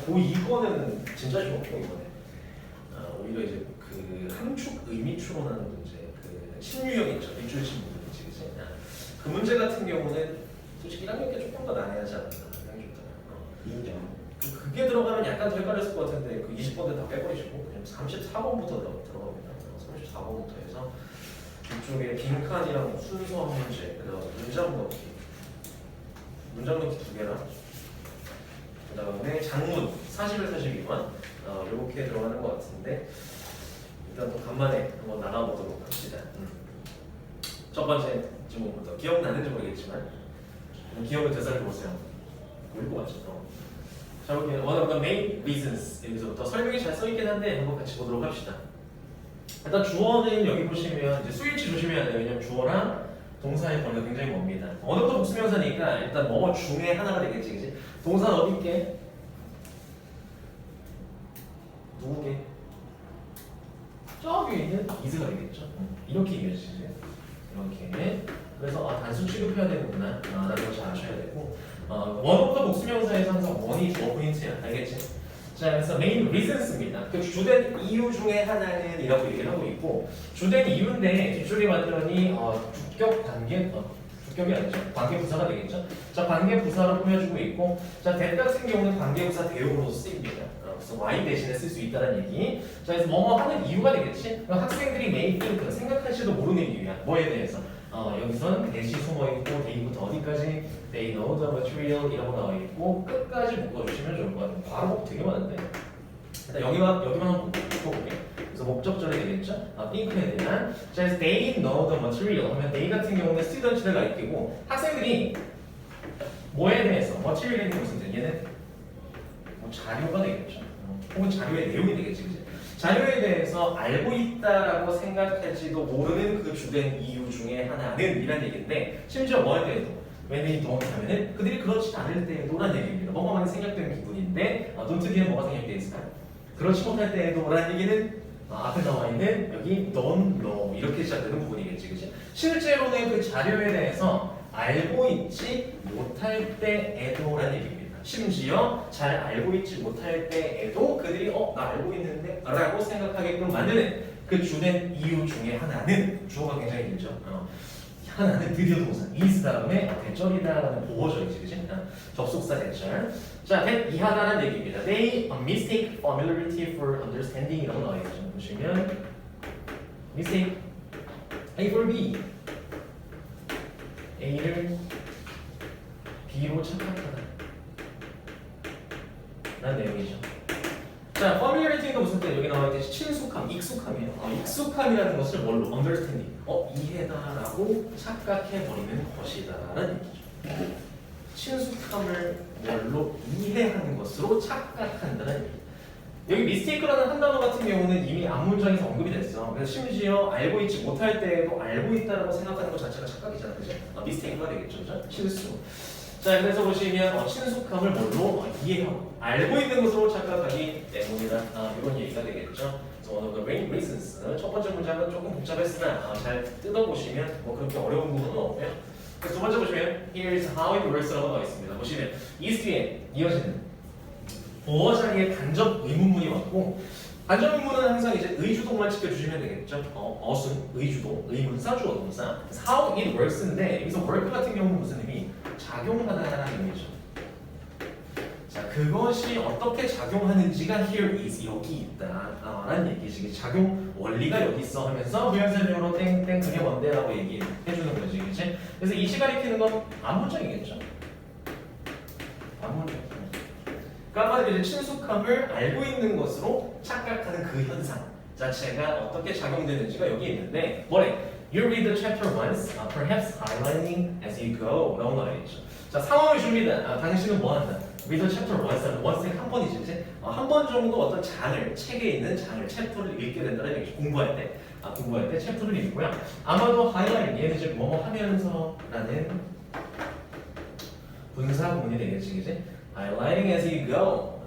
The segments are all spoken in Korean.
이거는 진짜 쉬웠고 이번에 오히려 이제 그 함축 의미 추론하는 문제, 그 신유형 있죠, 밑줄 친 부분이지, 그치? 그 문제 같은 경우는 솔직히 1학년 때 조금 더 난해하지 않나 생각이 좀 들어요. 인정. 그게 들어가면 약간 더 헷갈렸을 것 같은데 그 20번대 다 빼버리시고 그냥 34번부터 들어갑니다. 34번부터 해서 이쪽에 빈칸이랑 순서한 문제, 그다음 문장 넣기 2개랑 그 다음에 장문 41, 42번 이렇게 들어가는 것 같은데 일단 또 간만에 한번 나가보도록 합시다. 첫 번째 질문부터 기억나는지 모르겠지만 기억을 되살려보세요. 읽고 맞죠? 자, 볼게요. One of the main reasons 여기서부터 설명이 잘 써있긴 한데 한번 같이 보도록 합시다. 일단 주어는 여기 보시면 이제 수일치 조심해야 돼요. 왜냐면 주어랑 동사의 거리가 굉장히 멉니다. 언어부터 복수명사니까 일단 뭐뭐 중에 하나가 되겠지, 그치? 동사는 어디 있게? 누구게? 저기 있는 이스가 되겠죠. 이렇게 이겨지지. 이렇게. 그래서 단수 취급해야 되는구나. 라는 걸 잘 아셔야 되고. 원어부터 복수명사에서 항상 원이 주어 포인트야. 알겠지? 자, 그래서 main reasons입니다. 그 주된 이유 중에 하나는 이라고 얘기를 하고 있고, 주된 이유인데 뒷줄이 완전히 주격 관계, 주격이 아니죠. 관계 부사가 되겠죠. 자, 관계 부사로 꾸며주고 있고, 자, that 같은 경우는 관계 부사 대용으로 쓰입니다. 그래서 y 대신에 쓸 수 있다는 얘기. 자, 그래서 뭐뭐 하는 이유가 되겠지. 그럼 학생들이 may think, 생각할지도 모르는 이유야. 뭐에 대해서? 여기선 대시 숨어있고 대기부터 어디까지 they know the material 이라고 나와있고 끝까지 묶어주시면 좋을 것 같아요. 바로 목 되게 많은데 일단 여기만 한번 묶어볼게요. 그래서 목적절이 되겠죠? think에 대한. 자, 그래서 they know the material 하면 they 같은 경우는 student를 가리키고 학생들이 뭐에 대해서 material이 무슨 뜻? 얘는 뭐 자료가 되겠죠. 혹은 자료의 내용이 되겠지, 그치? 자료에 대해서 알고 있다라고 생각할지도 모르는 그 주된 이유 중에 하나는 이란 얘기인데 심지어 뭐에 대해서 when they don't 하면은 그들이 그렇지 않을 때에도란 얘기입니다. 뭐가 많이 생략되는 기분인데 don't 뒤에 뭐가 생략되어 있을까요? 그렇지 못할 때에도란 얘기는 앞에 나와 있는 여기 don't know 이렇게 시작되는 부분이겠지, 그치? 실제로는 그 자료에 대해서 알고 있지 못할 때에도란 얘기입니다. 심지어 잘 알고 있지 못할 때에도 그들이 나 알고 있는데 라고 생각하게끔 만드는 그 주된 이유 중에 하나는 주어가 굉장히 길죠. 하나는 드디어 동사 is 다음에 대절이다라는 보호절이지, 그치? 접속사 대절. 자, that 이하다라는 얘기입니다. They mistake familiarity for understanding 이라고 나와있죠. 보시면 mistake A for B A를 B로 착각하다 라는 내용이죠. 자, familiarity가 무슨 뜻? 여기 나와있듯이 친숙함, 익숙함이에요. 익숙함이라는 것을 뭘로? understanding. 이해다라고 착각해버리는 것이다라는 얘기죠. 친숙함을 뭘로? 이해하는 것으로 착각한다는 얘기. 여기 mistake라는 한 단어 같은 경우는 이미 앞문장에서 언급이 됐어. 그래서 심지어 알고 있지 못할 때에도 알고 있다라고 생각하는 것 자체가 착각이잖아, 그죠? mistake가 되겠죠, 그죠? 실수. 자, 그래서 보시면 친숙함을 뭘로? 이해하고 알고 있는 것으로 착각하기 때문이다. 이런 얘기가 되겠죠. 그래서 one of the main reasons. 첫 번째 문장은 조금 복잡했으나 잘 뜯어보시면 뭐 그렇게 어려운 부분은 없고요. 그래서 두 번째 보시면 here's how it works라고 나와 있습니다. 보시면 is 뒤에 이어지는 보어 자리에 간접 의문문이 왔고 간접 의문은 항상 이제 의주동만 지켜주시면 되겠죠. 어순, 의주동, 의문사, 주어 동사. how it works인데 여기서 work 같은 경우는 무슨 의미? 작용하다라는 의미죠. 자, 그것이 어떻게 작용하는지가 here is 여기 있다 라는 얘기지. 작용 원리가 여기 있어 하면서 부연설명으로 땡땡 그게 뭔데라고 얘기해주는 거지, 그치? 그래서 이시 가리키는 건 앞문장이겠죠. 앞문장. 그러니까 한마디로 이제 친숙함을 알고 있는 것으로 착각하는 그 현상 자체가 어떻게 작용되는지가 여기 있는데 뭐래? You read the chapter once, perhaps highlighting as you go. 라고 나와있죠. 자, 상황을 줍니다. 당신은 뭐 한다? Read the chapter once. once는 한 번이지, 그치? 한 번 정도 어떤 장을, 책에 있는 장을, 챕터를 읽게 된다는 얘기죠. 공부할 때. 공부할 때 챕터를 읽고요. 아마도 highlighting, 얘는 이제 뭐뭐 하면서 라는 분사 구문이 되겠지, 그치? highlighting as you go.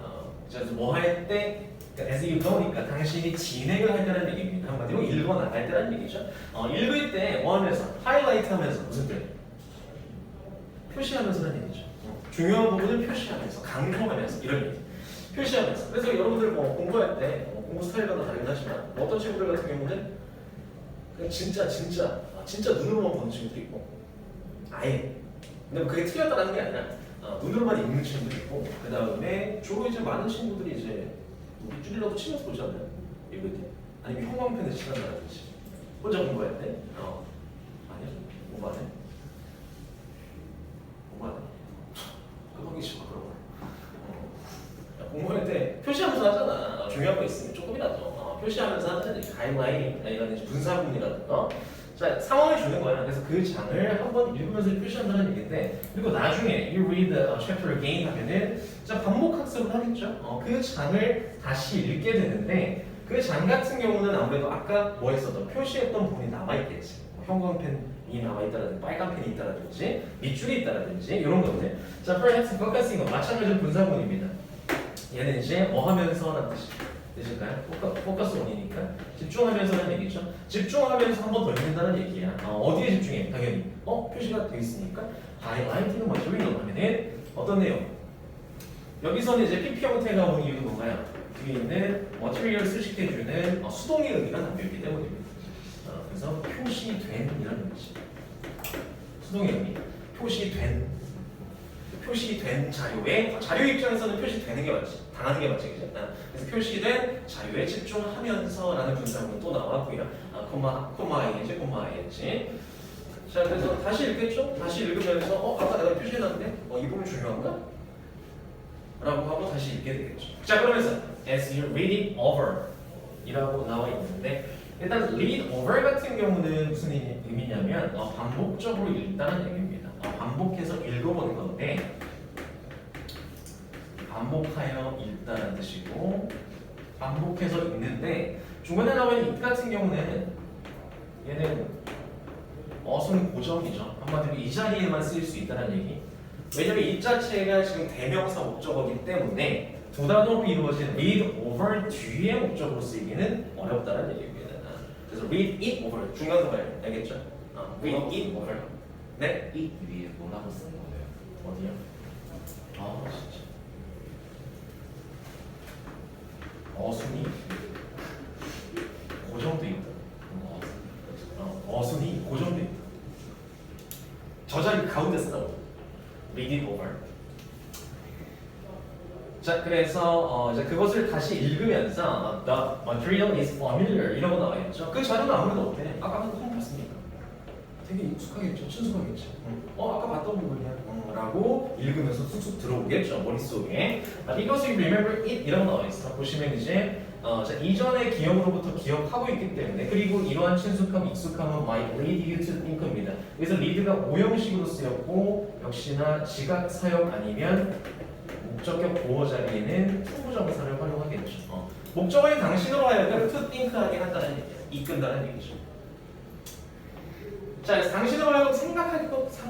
그래서 뭐 할 때 as you go니까 당신이 진행을 할 때라는 얘기입니다. 한마디로 읽어 나갈 때라는 얘기죠. 읽을 때 뭐 하면서? 하이라이트 하면서 무슨 뜻? 표시하면서라는 얘기죠. 중요한 부분을 표시하면서 강조하면서 이런 얘기. 표시하면서. 그래서 여러분들 뭐 공부할 때 공부 스타일마다 다르긴 하지만 어떤 친구들 같은 경우는 그냥 진짜 눈으로만 보는 친구도 있고 아예 근데 뭐 그게 틀렸다는 게 아니라 눈으로만 읽는 친구도 있고 그 다음에 주로 이제 많은 친구들이 이제 우리 줄이라도 치면서 보지 않나요? 읽을 때 아니면 형광펜을 칠한다든지 혼자 공부할 때 아니요 공부하네 끄덕이 싫어 그런 거 공부할 때 표시하면서 하잖아. 중요한 거 있으면 조금이라도 표시하면서 하는 가이드라인이라든지 분사구문이라든가 자 상황을 주는 거야. 그래서 그 장을 한번 읽으면서 표시한다는 얘기인데 그리고 나중에 you read the chapter again 하면은 자 반복 학습을 하겠죠. 그 장을 다시 읽게 되는데 그 장 같은 경우는 아무래도 아까 뭐 했었던 표시했던 부분이 남아 있겠지. 형광펜이 남아 있다라든지 빨간 펜이 있다라든지 밑줄이 있다라든지 이런 것들. 자, perhaps focusing on 마찬가지로 분사구문입니다. 얘는 이제 뭐 하면서라는 뜻일까요? 포커스 원이니까 집중하면서라는 얘기죠. 집중하면서 한 번 더 읽는다는 얘기야. 어디에 집중해? 당연히 표시가 되어 있으니까 highlighting material 하면은 어떤 내용? 여기서는 이제 PP 형태가 온 이유는 뭔가요? 뒤에 있는 material 수식해주는 수동의 의미가 담겨있기 때문입니다. 그래서 표시된이라는 뜻이 수동의 의미 표시된 자료에 자료 입장에서는 표시되는 게 맞지 당하는 게 맞지 그죠? 그래서 표시된 자료에 집중하면서라는 분사구문 또 나왔고요. 콤마이지 자 그래서 다시 읽겠죠? 다시 읽으면서 아까 내가 표시해놨는데 이 부분 중요한가? 라고 하고 다시 읽게 되겠죠. 자 그러면서 as you read it over 이라고 나와 있는데 일단 read over 같은 경우는 무슨 의미냐면 반복적으로 읽다는 얘기입니다. 반복해서 읽어보는 건데 반복하여 읽다는 뜻이고 반복해서 읽는데 중간에 나와 있는 it 같은 경우는 얘는 어순 고정이죠. 한마디로 이 자리에만 쓰일 수 있다는 얘기. 왜냐면 이 자체가 지금 대명사 목적어이기 때문에 두 단어로 이루어진 read over 뒤에 목적으로 쓰이기는 어렵다는 얘기입니다. 그래서 read it over 중간도 봐요. 알겠죠? read it over. 네? 이 위에 뭐라고 쓴 거예요? 어디요? 진짜. 어순이 고정돼 있다. 어순이 고정돼 있다. 저 자리 가운데 쓰라고. read it over. 자, 그래서 이제 그것을 다시 읽으면서 the material is familiar 이라고 나와 있죠. 그 자료는 아무래도 어때? 아까 한번 봤습니까? 되게 익숙하겠죠, 친숙하겠죠. 아까 봤던 부분이야. 라고 읽으면서 쑥쑥 들어오겠죠, 머릿속에. because you remember it 이라고 나와 있어. 보시면 이제 자, 이전의 기억으로부터 기억하고 있기 때문에 그리고 이러한 친숙함, 익숙함은 might lead you to think입니다. 그래서 lead가 오형식으로 쓰였고 역시나 지각 사역 아니면 목적격 보호 자리에는 투부정사를 활용하겠죠. 목적어의 당신으로 하여금 to think하게 한다는 얘기예요. 이끈다는 얘기죠. 자, 그래서 당신으로 하여금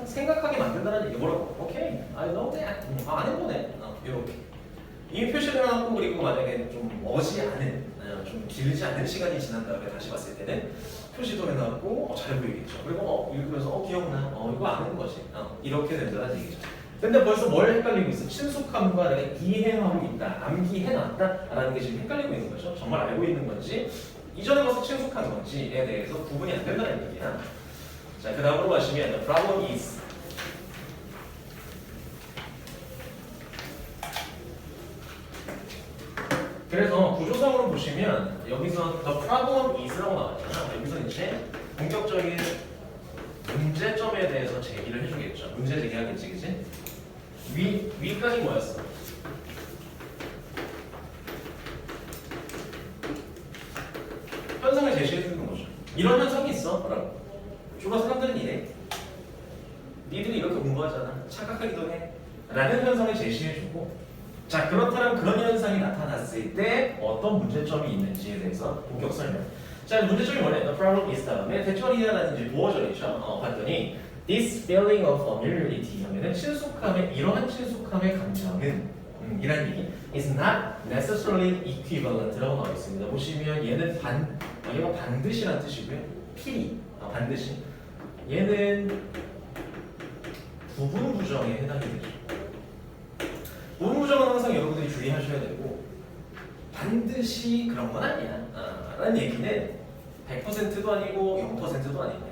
생각하게 만든다는 얘기. 뭐라고? 오케이, I know that. 안 해보네. 이렇게. 이미 표시를 해놨고 그리고 만약에 좀 머지않은, 좀 길지 않은 시간이 지난 다음에 다시 봤을 때는 표시도 해놨고 잘 보이겠죠. 그리고 읽으면서 기억나. 이거 아는 거지. 이렇게 된다는 얘기죠. 근데 벌써 뭘 헷갈리고 있어? 친숙함과 내가 이해하고 있다, 암기해놨다라는 게 지금 헷갈리고 있는 거죠. 정말 알고 있는 건지 이전에 와서 친숙한 건지에 대해서 구분이 안 된다는 얘기야. 자, 그 다음으로 가시면 the problem is 그래서 구조상으로 보시면 여기서 the problem is라고 나왔잖아. 여기서 이제 본격적인 문제점에 대해서 제기를 해주겠죠. 문제 제기하겠지, 그치? 위까지 뭐였어? 현상을 제시해주는 거죠. 이런 현상이 있어. 뭐라고? 주로 사람들은 이래. 니들이 이렇게 공부하잖아. 착각하기도 해. 라는 현상을 제시해주고 자, 그렇다면 그런 현상이 나타났을 때 어떤 문제점이 있는지에 대해서 본격 설명. 자, 문제점이 뭐래? The problem is 다음에 대절이라든지 보어절이죠. 봤더니 this feeling of familiarity 하면은 이러한 친숙함의 감정은 이란 얘기 is not necessarily equivalent라고 나와 있습니다. 보시면 얘는 얘가 반드시란 뜻이고요. 필히 반드시 얘는 부분 부정에 해당이 되죠. 부분 부정은 항상 여러분들이 주의하셔야 되고 반드시 그런 건 아니야. 라는 얘기는 100%도 아니고 0%도 아닙니다.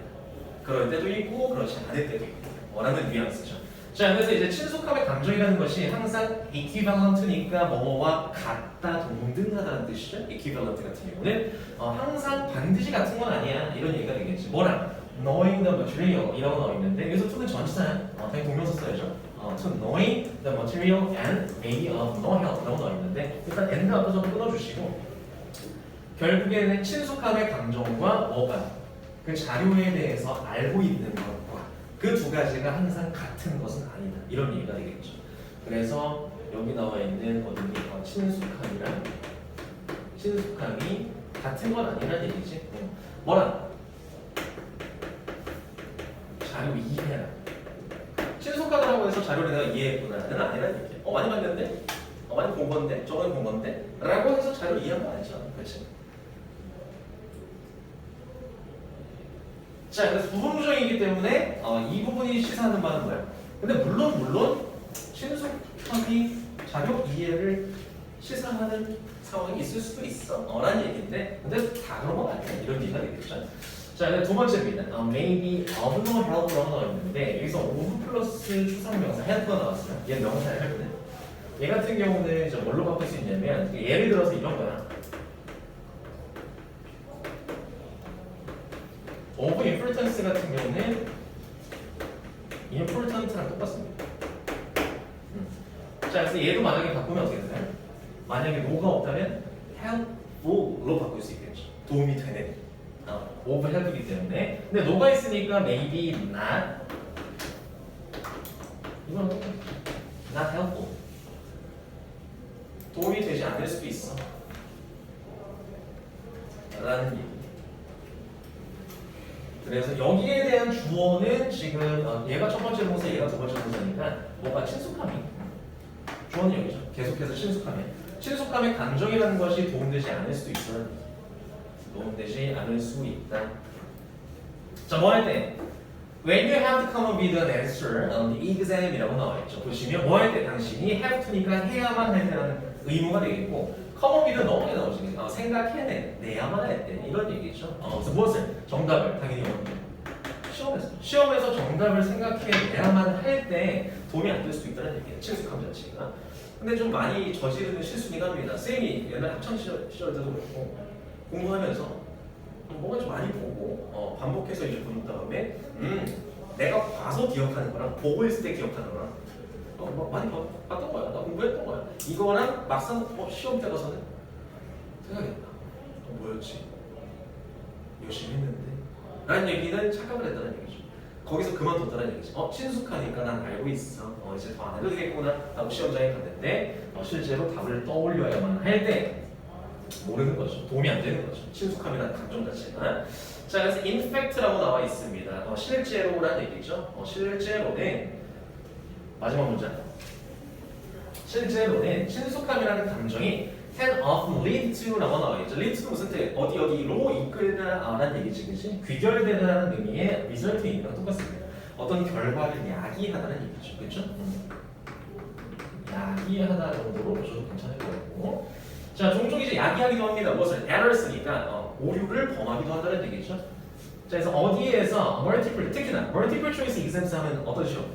그럴 때도 있고 그렇지 않을 때도 있고 라는 뉘앙스죠. 자, 그래서 이제 친숙함의 감정이라는 것이 항상 equivalent니까 뭐뭐와 같다, 동등하다는 뜻이죠. equivalent 같은 경우는 항상 반드시 같은 건 아니야 이런 얘기가 되겠지. 뭐랑? knowing the material 이라고 나와 있는데 여기서 to는 전치사야. 당연히 동명사 써야죠. to knowing the material and maybe of no help 라고 나와 있는데 일단 and 앞에서 끊어주시고 결국에는 친숙함의 감정과 뭐가 그 자료에 대해서 알고 있는 것과 그 두 가지가 항상 같은 것은 아니다. 이런 얘기가 되겠죠. 그래서 여기 나와 있는 친숙함이 같은 건 아니라는 얘기지. 뭐라? 자료 이해라. 친숙하다고 해서 자료를 내가 이해했구나는 아니라는 얘기야. 많이 봤는데? 많이 본 건데? 저번에 본 건데? 라고 해서 자료 이해한 거 아니잖아. 그렇지? 자, 그래서 부분부정이기 때문에 이 부분이 시사하는 바는 뭐야? 근데 물론 친숙함이 자료 이해를 시사하는 상황이 있을 수도 있어 라는 얘기인데 근데 다 그런 건 아니야. 이런 얘기가 되겠죠. 자, 두 번째입니다. maybe of no help라고 나와 있는데 여기서 of 플러스 추상명사 help가 나왔어요. 얘 명사야, help는. 얘 같은 경우는 이제 뭘로 바꿀 수 있냐면 예를 들어서 이런 거야. of importance 같은 경우는 important랑 똑같습니다. 자, 그래서 얘도 만약에 바꾸면 어떻게 되나요? 만약에 no가 없다면 helpful로 바꿀 수 있겠죠. 도움이 되는 of help이기 때문에. 근데 no가 있으니까 maybe not 이건 not helpful 도움이 되지 않을 수도 있어 라는 얘기. 그래서 여기에 대한 주어는 지금 얘가 첫 번째 동사, 얘가 두 번째 동사니까 뭐가 친숙함이 주어는 여기죠. 계속해서 친숙함의 감정이라는 것이 도움되지 않을 수도 있어. 도움되지 않을 수 있다. 자, 뭐 할 때? When you have to come up with an answer on the exam이라고 나와 있죠. 보시면 뭐 할 때 당신이 have to니까 해야만 할 때라는 의무가 되겠고 come up with는 너무 나오지. 생각해내야만 할 때 이런 얘기죠. 그래서 무엇을? 정답을 당연히 시험에서 정답을 생각해내야만 할 때 도움이 안 될 수도 있다는 얘기예요. 친숙함 자체가. 근데 좀 많이 저지르는 실수긴 합니다. 쌤이 옛날 학창 시절 때도 그렇고 공부하면서 뭐가 좀 많이 보고 반복해서 이제 본 다음에 내가 봐서 기억하는 거랑 보고 있을 때 기억하는 거랑 뭐 많이 봤던 거야. 나 공부했던 거야. 이거랑 막상 시험 때 가서는 생각이 안 나. 뭐였지? 열심히 했는데 라는 얘기는 착각을 했다는 얘기죠. 거기서 그만뒀다는 얘기지. 친숙하니까 난 알고 있어. 이제 더 안 해도 되겠구나 하고 시험장에 갔는데 실제로 답을 떠올려야만 할 때 모르는 거죠. 도움이 안 되는 거죠. 친숙함이라는 감정 자체가. 자, 그래서 in fact라고 나와 있습니다. 실제로라는 얘기죠. 실제로는 마지막 문장. 실제로는 친숙함이라는 감정이 can often lead to라고 나와 있죠. lead to는 무슨 뜻? 어디로 이끌다라는 얘기지, 그렇지? 귀결되다라는 의미의 result이랑 똑같습니다. 어떤 결과를 야기하다는 얘기죠, 그렇죠? 야기하다 정도로 보셔도 괜찮을 것 같고. 자, 종종 이제 야기하기도 합니다. 무엇을? errors니까 오류를 범하기도 한다는 얘기죠. 자, 그래서 어디에서 multiple, 특히나 multiple choice exams 하면 어떤 시험?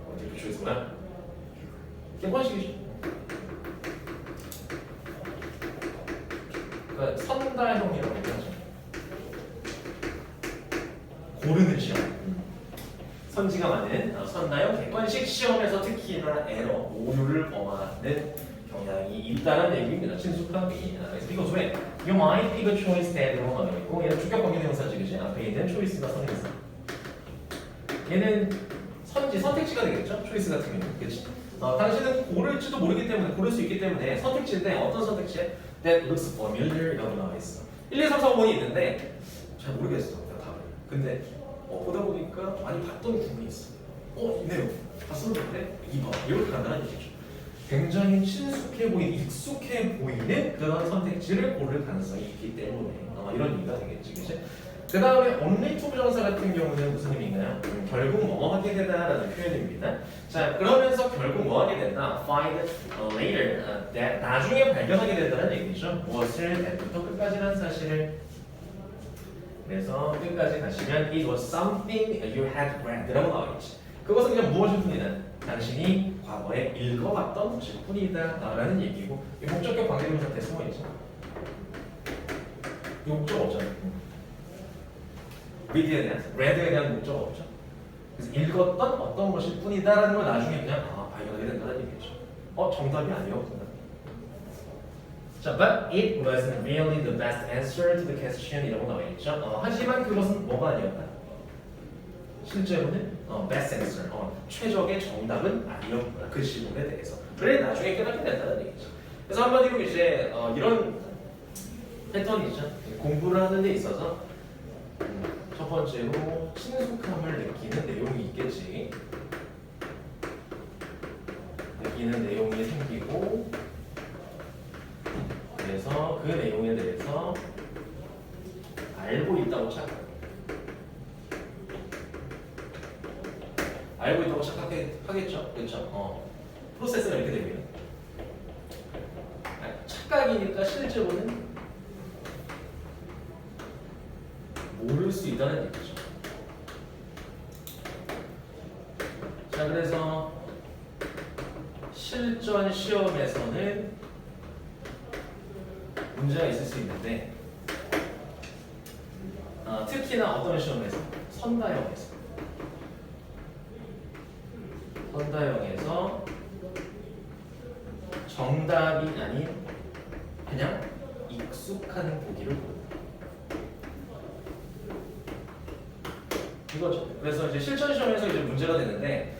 multiple choice 뭐야? 객관식이죠. 그러니까 선다형이라고 하죠. 고르는 시험. 선지가 많은 선다형 객관식 시험에서 특히나 에러, 오류를 범하는 경향이 있다는 얘기입니다. 친숙함이. 그래서 이거 왜? You might pick a choice that라고 나와 있고 얘는 주격 관계 대명사지, 그지? 앞에 있는 choice가 선행사. 얘는 선택지가 되겠죠? choice 같은 경우는, 그렇지? 당신은 고를지도 모르기 때문에 고를 수 있기 때문에 선택지인데 어떤 선택지에 that looks familiar이라고 나와 있어. 1, 2, 3, 4, 5번이 있는데 잘 모르겠어 답을. 근데 보다 보니까 많이 봤던 부분이 있어. 있네요. 봤었는데 2번 이렇게 간다는 얘기죠. 굉장히 친숙해 보이는, 익숙해 보이는 그런 선택지를 고를 가능성이 있기 때문에 이런 얘기가 되겠지, 그치? 그 다음에 only to 부정사 같은 경우는 무슨 의미인가요? 결국 뭐 하게 되다라는 표현입니다. 자, 그러면서 결국 뭐 하게 된다? Find later, 나중에 발견하게 된다는 얘기죠. 무엇을 대부터 끝까지라는 사실을. 그래서 끝까지 가시면 it was something you had read라고 나와있지. 그것은 그냥 무엇일 뿐이다. 당신이 과거에 읽어왔던 것일 뿐이다 라는 얘기고, 이 목적격 관계대명사 때 숨어있죠. 이 목적 없잖아. read에 대한, read에 대한 목적 없죠. 그래서 읽었던 어떤 것일 뿐이다라는 걸 나중에 그냥 발견하게 된다는 얘기죠. 정답이 아니었구나. 자, but it wasn't really the best answer to the question 이라고 나와있죠. 하지만 그것은 뭐가 아니었다. 실제로는 best answer, 최적의 정답은 아니었구나. 그 질문에 대해서. 그래 나중에 깨닫게 된다는 얘기죠. 그래서 한마디로 이제 이런 패턴이죠. 공부를 하는 데 있어서 첫 번째로 친숙함을 느끼는 내용이 있겠지. 느끼는 내용이 생기고, 그래서 그 내용에 대해서 알고 있다고 알고 있다고 착각하겠죠? 그렇죠? 프로세스가 이렇게 되고요. 착각이니까 실제로는 모를 수 있다는 얘기죠. 자, 그래서 실전 시험에서는 문제가 있을 수 있는데, 특히나 어떤 시험에서? 선다형에서 정답이 아닌 그냥 익숙한 보기를 보는 이거죠. 그래서 이제 실전 시험에서 이제 문제가 되는데,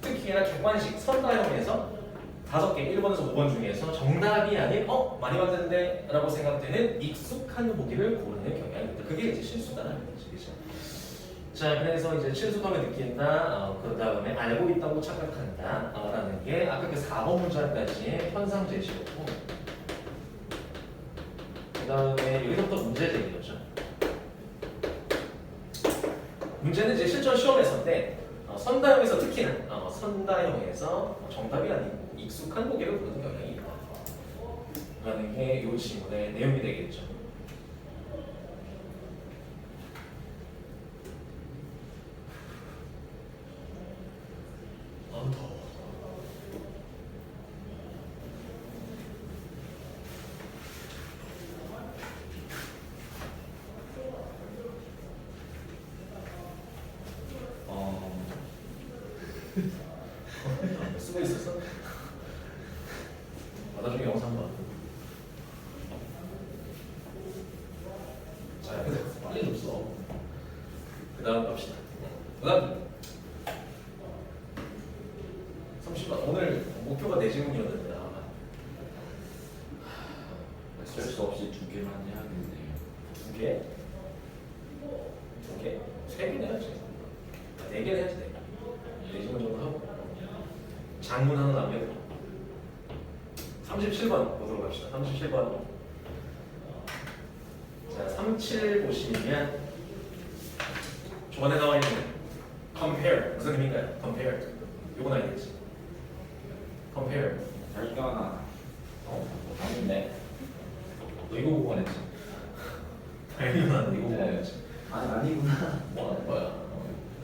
특히나 객관식 선다형에서 5개, 1번에서 5번 중에서 정답이 아닌 많이 봤는데 라고 생각되는 익숙한 보기를 고르는 경향이 있다. 그게 이제 실수다라는 거죠. 그렇죠? 자, 그래서 이제 친숙함을 느낀다, 그 다음에 알고 있다고 착각한다 라는 게 아까 그 4번 문장까지의 현상 제시였고, 그 다음에 여기서부터 문제 제기였죠. 문제는 이제 실전 시험에서인데, 선다형에서 특히나 선다형에서 정답이 아닌 익숙한 보기를 보는 경향이 있다 라는 게 이 질문의 내용이 되겠죠. 더워. 쓰고 있었어? 나중에 영상 봐. 자, 빨리 좀 써. 그 다음 갑시다. 그 다음 30번. 오늘 목표가 4질문이었는데 아마 어쩔 수 없이 2개만 해야겠네요. 2개? 2개? 3개 해야지. 4개 해야지. 4질문 정도 하고 장문 하나 남겨도 37번 보도록 합시다. 37번. 자, 37 보시면 저번에 나와 있는 compare 무슨 의미인가요? compare 요건 알겠지? compare 발견아. 아닌데. 너 이거 보고 안 했지? 발견하는 이거 보고 안 했지? 아니구나. 뭐 하는 거야?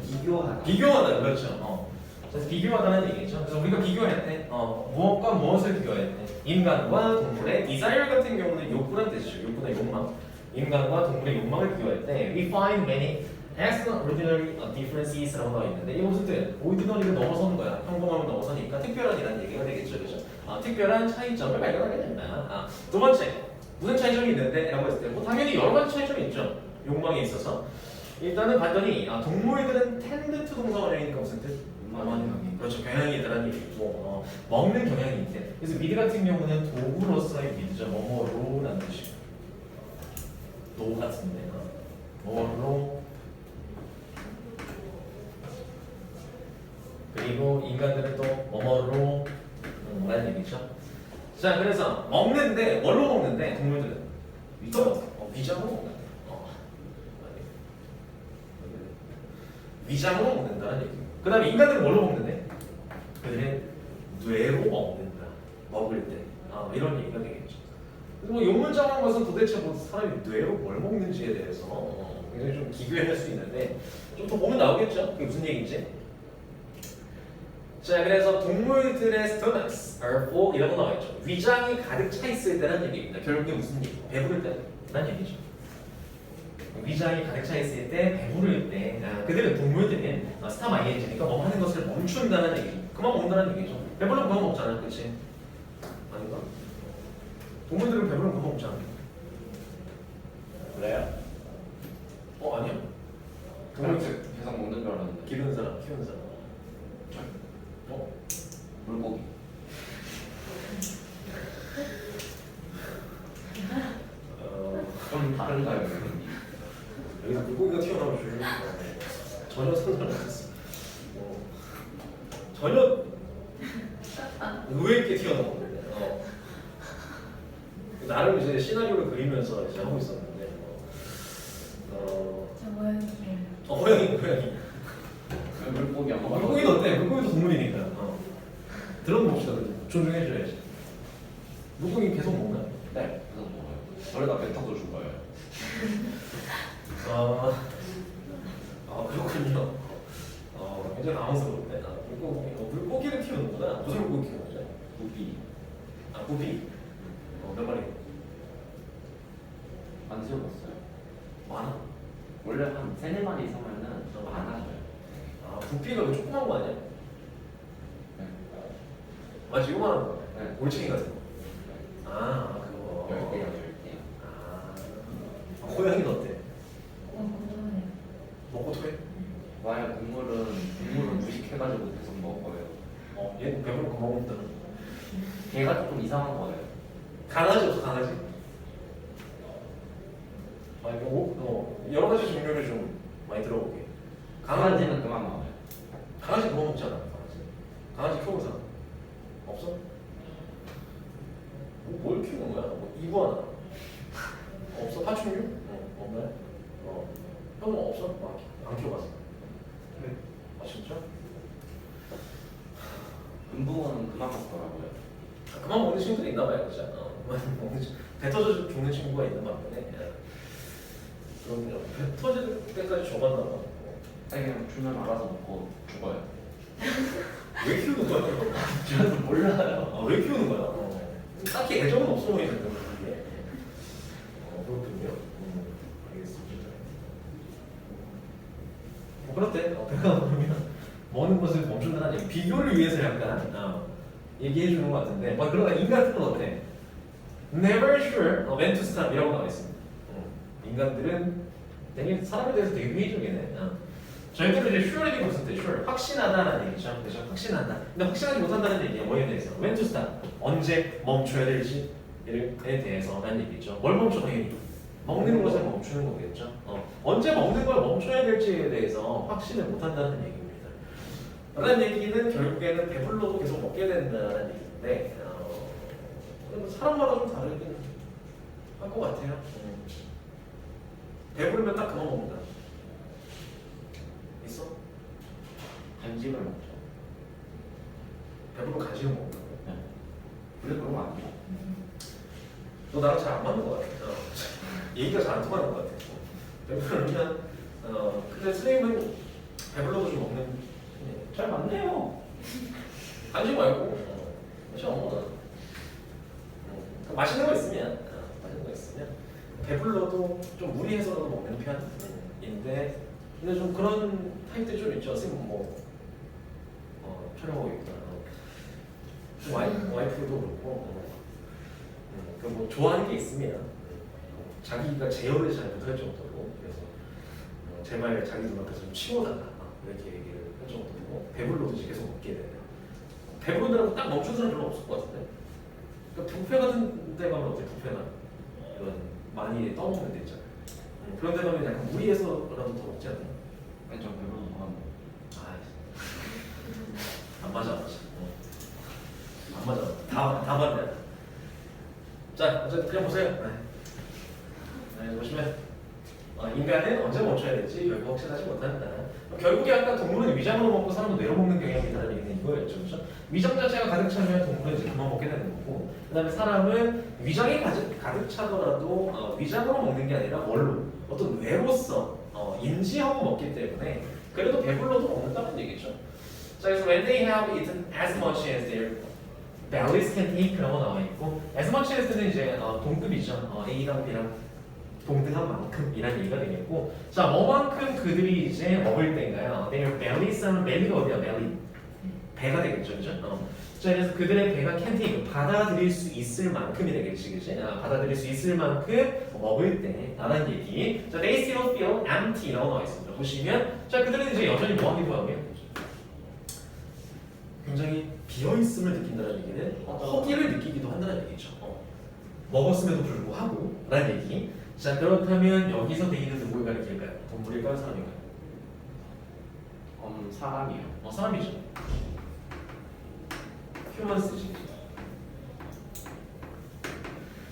비교하다. 비교하다. 그렇죠. 그래서 비교하다는 얘기죠. 그래서 우리가 비교할 때 무엇과 무엇을 비교할 때 인간과 동물의 desire 같은 경우는 욕구란 뜻이죠. 욕구나 욕망. 인간과 동물의 욕망을 비교할 때 we find many extraordinary differences라고 나와 있는데 이게 무슨 뜻? ordinary를 넘어서는 거야. 평범함을 넘어서니까 특별한이라는 얘기가 되겠죠. 그죠? 특별한 차이점을 발견하게 된다. 두 번째, 무슨 차이점이 있는데? 라고 했을 때 당연히 여러 가지 차이점이 있죠. 욕망에 있어서. 일단은 봤더니 동물들은 tend to 동사 원형이니까 무슨 뜻? 그렇죠. 경향이 있다는 얘기고 먹는 경향이 있대. 그래서 미드 같은 경우는 도구로서의 미드죠. 뭐뭐로라는 뜻이고 노 같은데 뭐로. 그리고 인간들은 또 뭐뭐로 라는 얘기죠. 자, 그래서 먹는데 뭘로 먹는데 동물들은 위장으로 먹는데 위장으로 먹는다는 얘기예요. 그 다음에 인간들은 뭘로 먹는데? 그들은 뇌로 먹는다. 먹을 때. 이런 얘기가 되겠죠. 그래서 뭐 용문장한 것은 도대체 뭐 사람이 뇌로 뭘 먹는지에 대해서 굉장히 좀 기괴할 수 있는데 좀 더 보면 나오겠죠? 그게 무슨 얘기인지. 자, 그래서 동물들의 stomachs are full 이라고 나와 있죠. 위장이 가득 차 있을 때란 얘기입니다. 결국에 무슨 얘기? 배부를 때란 얘기죠. 위장이 가득 차 있을 때, 배부를 때, 그들은 동물들은 스탑 ing니까 뭐 하는 것을 멈춘다는 얘기죠. 그만 먹는다는 얘기죠. 배부르면 그만 먹잖아, 그렇지? 아닌가? 동물들은 배부르면 그만 먹잖아. 그래요? 아니야. 그럼 계속 먹는 줄 알았는데. 기르는 사람, 키우는 사람. 물고기. 좀 다른가요, 선생님? 여기서 물고기가 튀어나오면 전혀 상관없었어. 전혀 의외 있게 튀어나오는데. 나름 이제 시나리오를 그리면서 이제 하고 있었는데. 저 모양이 고양이. 물고기 안 먹어? 물고기는 어때? 물고기도 동물이니까. 들어봅시다. 존중해줘야지. 물고기 계속 먹나요? 네, 계속 먹어요. 저래다 뱉어도 죽어요. 그렇군요. 굉장히 당황스러운데. 물고기를 키우는구나. 무슨 물고기 키우는 거죠? 구비. 구피. 몇 마리? 안 지워봤어요. 많아? 원래 한 3-4마리 있으면은 좀 많아져요. 구피가 그 조그만 거 아니야? 네. 맞지? 요만한 거. 네. 올챙이 같은 거. 그거. 10개요, 10개. 고양이는 어때? 궁금해요. 먹고 토해? 와야 동물은 무식해가지고 계속 먹어요. 얘는 배부른 거 먹는다. 걔가 조금 이상한 거예요. 강아지 없어, 강아지? 여러 가지 종류를 좀 많이 들어볼게. 강아지는 그만 먹어요. 강아지 그거 먹잖아. 강아지 키우는 사람 없어? 뭘 키우는 거야? 이구아나 없어? 파충류? 없나요? 형은 없어? 안 키워봤어. 네. 진짜? 금붕어는 그만 먹더라고요. 그만 먹는 친구들이 있나 봐요, 진짜. 그만 먹는 배 터져 죽는 친구가 있는 반면에 그럼요. 배 터질 때까지 줘봤나 봐. 그냥 주면 알아서 먹고 죽어요. 왜 키우는 거야? 저도 몰라요. 왜 키우는 거야? 딱히 애정은 없어 보이는데 그게. 그렇군요. 알겠습니다. 그렇대. 배가 부르면 먹는 것을 멈춘다는 얘기. 비교를 위해서 약간 얘기해 주는 것 같은데. 그러나 인간들은 어때? Never sure when to stop 이라고 나와 있습니다. 인간들은 되게 사람에 대해서 되게 회의적이네. 절대로 이제 sure이 없을 때 sure 확신하다라는 얘기죠. 그렇죠? 확신한다. 근데 확신하지 못한다는 얘기야. 뭐에 대해서? When to stop 언제 멈춰야 될지에 대해서라는 얘기죠. 뭘 멈춰 당연히 먹는 것을 멈추는 거겠죠. 언제 먹는 걸 멈춰야 될지에 대해서 확신을 못한다는 얘기입니다. 라는 얘기는 결국에는 배불러도 계속 먹게 된다는 얘기인데 사람마다 좀 다르긴 할 것 같아요. 배부르면 딱 그만 먹는다. 있어? 간식을 먹죠. 배부르면 간식을 먹는다고? 네. 원래 그런 거 아니에요? 너 나랑 잘 안 맞는 것 같아. 얘기가 잘 안 통하는 것 같아. 배부르면 근데 선생님은 배불러도 좀 먹는 잘 맞네요. 간식 말고 맛이 안 먹어. 맛있는 거 있으면 배불러도 좀 무리해서라도 먹는 편인데 근데 좀 그런 타입들 좀 있죠. 선생님 촬영하고 있구나. 와이프도 그렇고 뭐 좋아하는 게 있으면 자기가 제어를 잘 못할 정도로 그래서 제발 자기 눈앞에서 좀 치워달라 이렇게 얘기를 할 정도로 배불러도 계속 먹게 되는 배부른다고 딱 멈춘 사람 별로 없을 것 같은데 그러니까 뷔페 같은 데 가면 어때? 뷔페나 이런 많이 떠먹는 데 있잖아요. 그런 데 가면 약간 무리해서라도 더 먹지 않나요? 아니 전 배부른 거 하는 안 맞아. 안 맞아. 다 맞네. 자, 어쨌든 그냥 보세요. 보시면 인간은 언제 멈춰야 될지 결국 확신하지 못한다. 결국에 아까 동물은 위장으로 먹고 사람은 뇌로 먹는 경향이 있다는 얘기는 이거였죠, 그렇죠? 위장 자체가 가득 차면 동물은 이제 그만 먹게 되는 거고, 그다음에 사람은 위장이 가득 차더라도 위장으로 먹는 게 아니라 뭘로? 어떤 뇌로서 인지하고 먹기 때문에 그래도 배불러도 먹는다는 얘기죠. 자, 그래서 when they have eaten as much as their bellies can take라고 나와 있고, as much as는 이제 동급이죠. A랑 B랑 동등한 만큼이라는 얘기가 되겠고, 자, 뭐만큼 그들이 이제 먹을 때인가요? Their bellies 하면 belly가 어디야? belly 배가 되겠죠, 그죠? 자, 그래서 그들의 배가 can take 받아들일 수 있을 만큼이 되겠지, 그지? 받아들일 수 있을 만큼 먹을 때라는 얘기. 자, they still feel empty라고 나와 있습니다. 보시면, 자, 그들은 이제 여전히 뭐 하기도 하고요. 굉장히 비어 있음을 느낀다는 얘기는 허기를 느끼기도 한다는 얘기죠. 먹었음에도 불구하고 라는 얘기. 자, 그렇다면 여기서 대기는 누구를 가리킬까요? 동물일까요? 사람일까요? 사람이요. 사람이죠. 휴먼스지.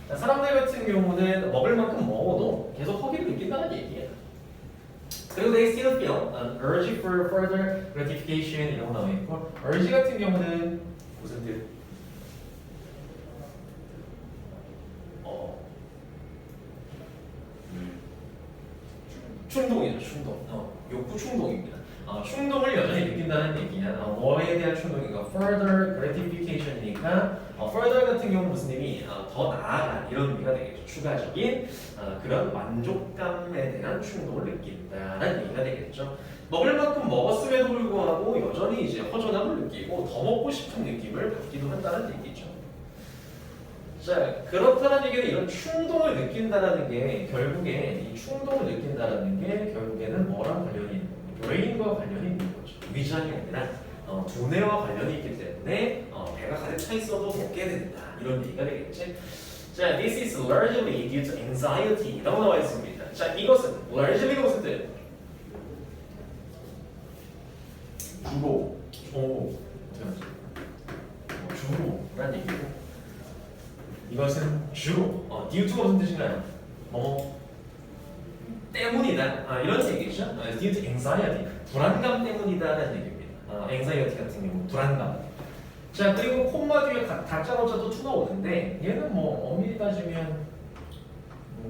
자, 사람들 같은 경우는 먹을 만큼 먹어도 계속 허기를 느낀다는 얘기예요. 그리고 they still feel an urge for further gratification 이라고 나와 있고, urge 같은 경우는 무슨 뜻? 충동이죠, 충동. 욕구 충동입니다. 충동을 여전히 느낀다는 얘기야. 뭐에 대한 충동인가? Further gratification이니까 further 같은 경우는 무슨 의미? 더 나아가 이런 의미가 되겠죠. 추가적인 그런 만족감에 대한 충동을 느낀다는 얘기가 되겠죠. 먹을 만큼 먹었음에도 불구하고 여전히 이제 허전함을 느끼고 더 먹고 싶은 느낌을 받기도 한다는 얘기죠. 자, 그렇다는 얘기는 이런 충동을 느낀다라는 게 결국에 이 충동을 느낀다라는 게 결국에는 뭐랑 관련이 있는 거예요? 브레인과 관련이 있는 거죠. 위장이 아니라 두뇌와 관련이 있기 때문에 배가 가득 차 있어도 먹게 된다 이런 얘기가 되겠지. 자, this is largely due to anxiety라고 나와 있습니다. 자, 이것은 largely가 무슨 뜻? 주로, 주로라는 얘기고. 이것은 주로 due to가 무슨 뜻인가요? 때문이다. 이런 얘기죠. due to anxiety, 불안감 때문이다라는 얘기입니다. anxiety 같은 경우 불안감. 자, 그리고 콤마 뒤에 다짜고짜도 투가 오는데 얘는 뭐 엄밀히 따지면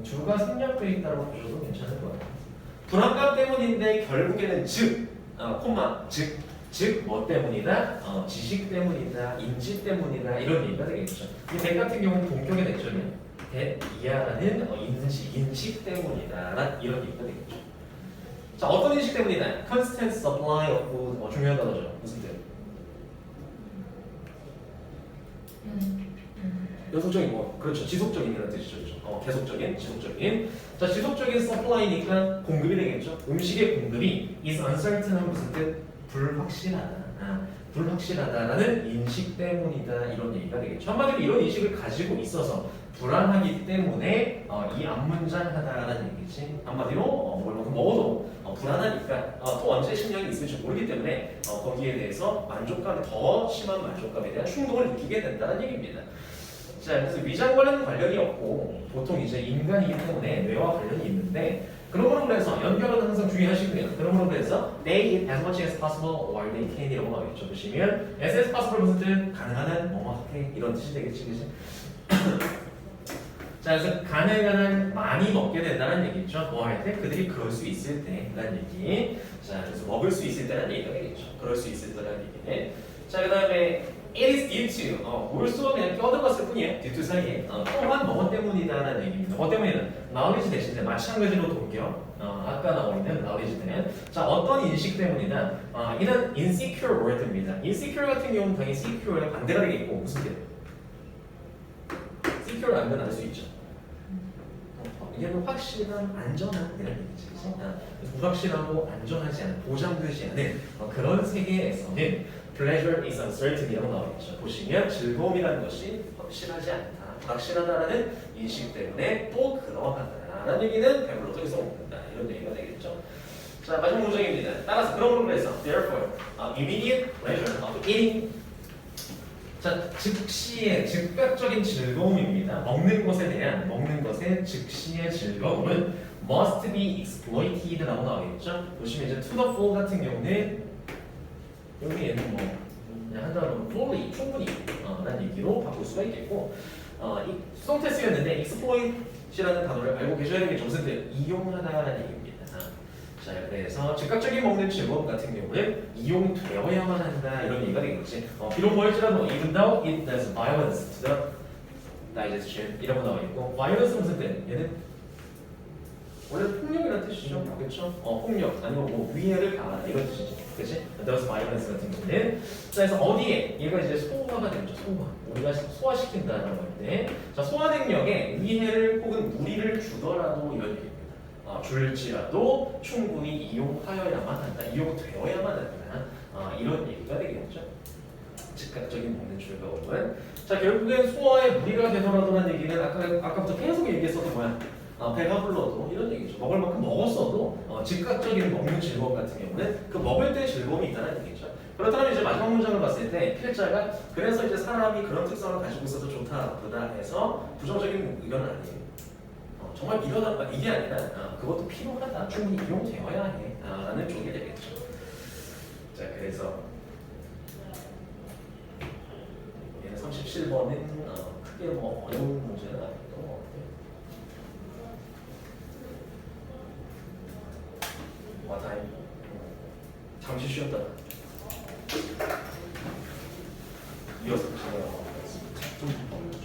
주가 생략되어 있다고 보셔도 괜찮을 것 같아요. 불안감 때문인데 결국에는 콤마 즉 뭐 때문이다? 지식 때문이다, 인지 때문이다 이런 얘기가 되겠죠. 이 백 같은 경우는 동격의 대절이야. 이하라는 인식 때문이다 이런 얘기가 되겠죠. 자, 어떤 인식 때문이다? Constant supply of food 중요한 단어죠. 무슨 뜻? 연속적인 그렇죠. 지속적인이라는 뜻이죠. 그렇죠? 계속적인, 지속적인. 자, 지속적인 supply니까 공급이 되겠죠. 음식의 공급이 is uncertain한 무슨 뜻? 불확실하다라는 인식 때문이다 이런 얘기가 되겠죠. 한마디로 이런 인식을 가지고 있어서 불안하기 때문에 이 앞문장하다라는 얘기지. 한마디로 먹을만큼 먹어도 불안하니까 또 언제 심령이 있을지 모르기 때문에 거기에 대해서 더 심한 만족감에 대한 충동을 느끼게 된다는 얘기입니다. 자, 그래서 위장과는 관련이 없고 보통 이제 인간이기 때문에 뇌와 관련이 있는데, 그러므로 그래서 연결은 항상 주의하시고요. 그러므로 그래서 they eat as much as possible or they can 이라고 나와있죠. 보시면 as possible 무슨 뜻? 가능한 한 뭐뭐하게 이런 뜻이 되겠지, 그지? 자, 그래서 가능한 한 많이 먹게 된다는 얘기죠. 뭐 할 때? 그들이 그럴 수 있을 때라는 얘기. 자, 그래서 먹을 수 있을 때라는 얘기가 되겠죠. 그럴 수 있을 때라는 얘기네. 자, 그 다음에 it is due to 물수가 그냥 껴들었을 뿐이에요. due to 사이에 또한 뭐 때문이다라는 얘기입니다. 뭐 때문에는 knowledge 대신에 마찬가지로 동격 아까 나와 있는 knowledge는 자, 어떤 인식 때문이다. 이는 insecure word입니다. insecure 같은 경우는 당연히 secure의 반대가 되겠고 무슨 뜻? secure 안 변할 수 있죠. 이게는 확실한 안전한 이런 얘기지. 불확실하고 안전하지 않은 보장되지 않은 그런 세계에서는 pleasure is uncertain이라고 나와있죠. 보시면 즐거움이라는 것이 확실하지 않다, 불확실하다라는 인식 때문에 또 그러하다라는 얘기는 배불러 더 이상 먹는다 이런 얘기가 되겠죠. 자, 마지막 문장입니다. 따라서 그런 걸로 해서 therefore immediate pleasure of eating. 자, 즉시의 즉각적인 즐거움입니다. 먹는 것에 대한 먹는 것의 즉시의 즐거움은 must be exploited라고 나오겠죠? 보시면 이제 to the full 같은 경우는 여기 얘는 뭐 그냥 한 단어로 fully 충분히 라는 얘기로 바꿀 수가 있겠고 이 수동태 쓰였는데 exploit이라는 단어를 알고 계셔야 되는 게 점수인데 이용하다라는 얘기입니다. 자, 그래서 즉각적인 먹는 즐거움 같은 경우는 이용되어야만 한다 이런 얘기가 되겠지. 비록 뭐일지라도 even though it does violence to the digestion 이라고 나와 있고 violence 무슨 뜻? 얘는 원래 폭력이라는 뜻이죠. 그렇죠? 폭력 아니면 뭐 위해를 가하다 이런 뜻이지. 그렇지? does violence 같은 경우는 자, 그래서 어디에 얘가 이제 소화가 되죠. 소화. 우리가 소화시킨다라는 건데 자, 소화 능력에 위해를 혹은 무리를 주더라도 이런 얘기입니다. 줄지라도 충분히 이용하여야만 한다, 이용되어야만 한다 이런 얘기가 되겠죠. 즉각적인 먹는 즐거움은 자 결국엔 소화에 무리가 되더라도라는 얘기는 아까부터 계속 얘기했어도 뭐야 배가 불러도 이런 얘기죠. 먹을 만큼 먹었어도 즉각적인 먹는 즐거움 같은 경우는 그 먹을 때 즐거움이 있다는 얘기죠. 그렇다면 이제 마지막 문장을 봤을 때 필자가 그래서 이제 사람이 그런 특성을 가지고 있어서 좋다 나쁘다 해서 부정적인 의견은 아니에요. 정말 밀어달라 이게 아니라 그것도 필요하다 충분히 이용되어야 해 라는 쪽이 되겠죠. 자 그래서 얘는 37번은 크게 뭐 어려운 문제는 아니었던 것 같아요. 와 다행 잠시 쉬었다 이어서 제가 좀 보여줘.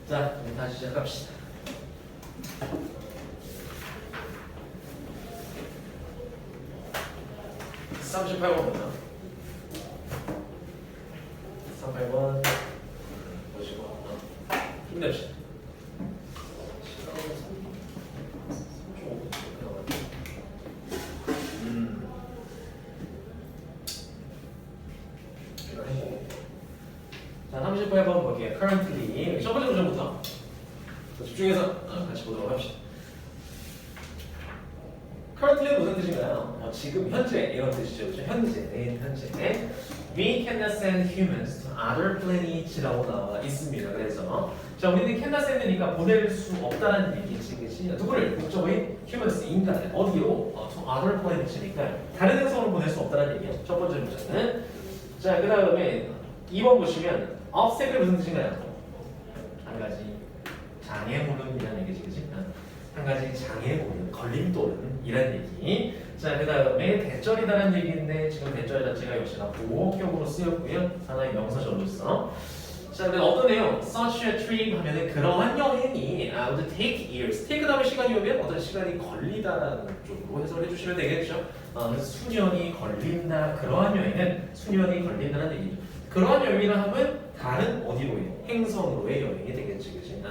자, 우리 다시 시작합시다. (38번) 보자. 38번 보시고 힘냅시다. 자, 38번 볼게요. currently 첫 번째 문제부터 집중해서 같이 보도록 합시다. currently 무슨 뜻인가요? 지금 현재 이런 뜻이죠. 그렇죠? 현재. We cannot send humans to other planets라고 나와 있습니다. 그래서 자, 우리는 cannot send니까 보낼 수 없다는 얘기지, 그치? 누구를? 목적어인 humans, 인간을 어디로? to other planets니까 다른 행성으로 보낼 수 없다는 얘기예요. 첫 번째 문제는. 자, 그 다음에 2번 보시면 obstacle 무슨 뜻인가요? 한 가지 장애물음이라는 얘기지, 그치? 한 가지 장애물음, 걸림돌이라는 얘기. 자, 그 다음에 대절이다라는 얘기인데 지금 대절 자체가 역시나 보호격으로 쓰였고요. 하나의 명사절로서. 자, 근데 어떤 내용? Such a trip 하면은 그러한 여행이 would take years. take 다음에 시간이 오면 어떤 시간이 걸리다라는 쪽으로 해석을 해주시면 되겠죠. 그래서 수년이 걸린다. 그러한 여행은 수년이 걸린다는 얘기죠. 그러한 여행이라 하면 다른 어디로의 행성으로의 여행이 되겠지, 그치?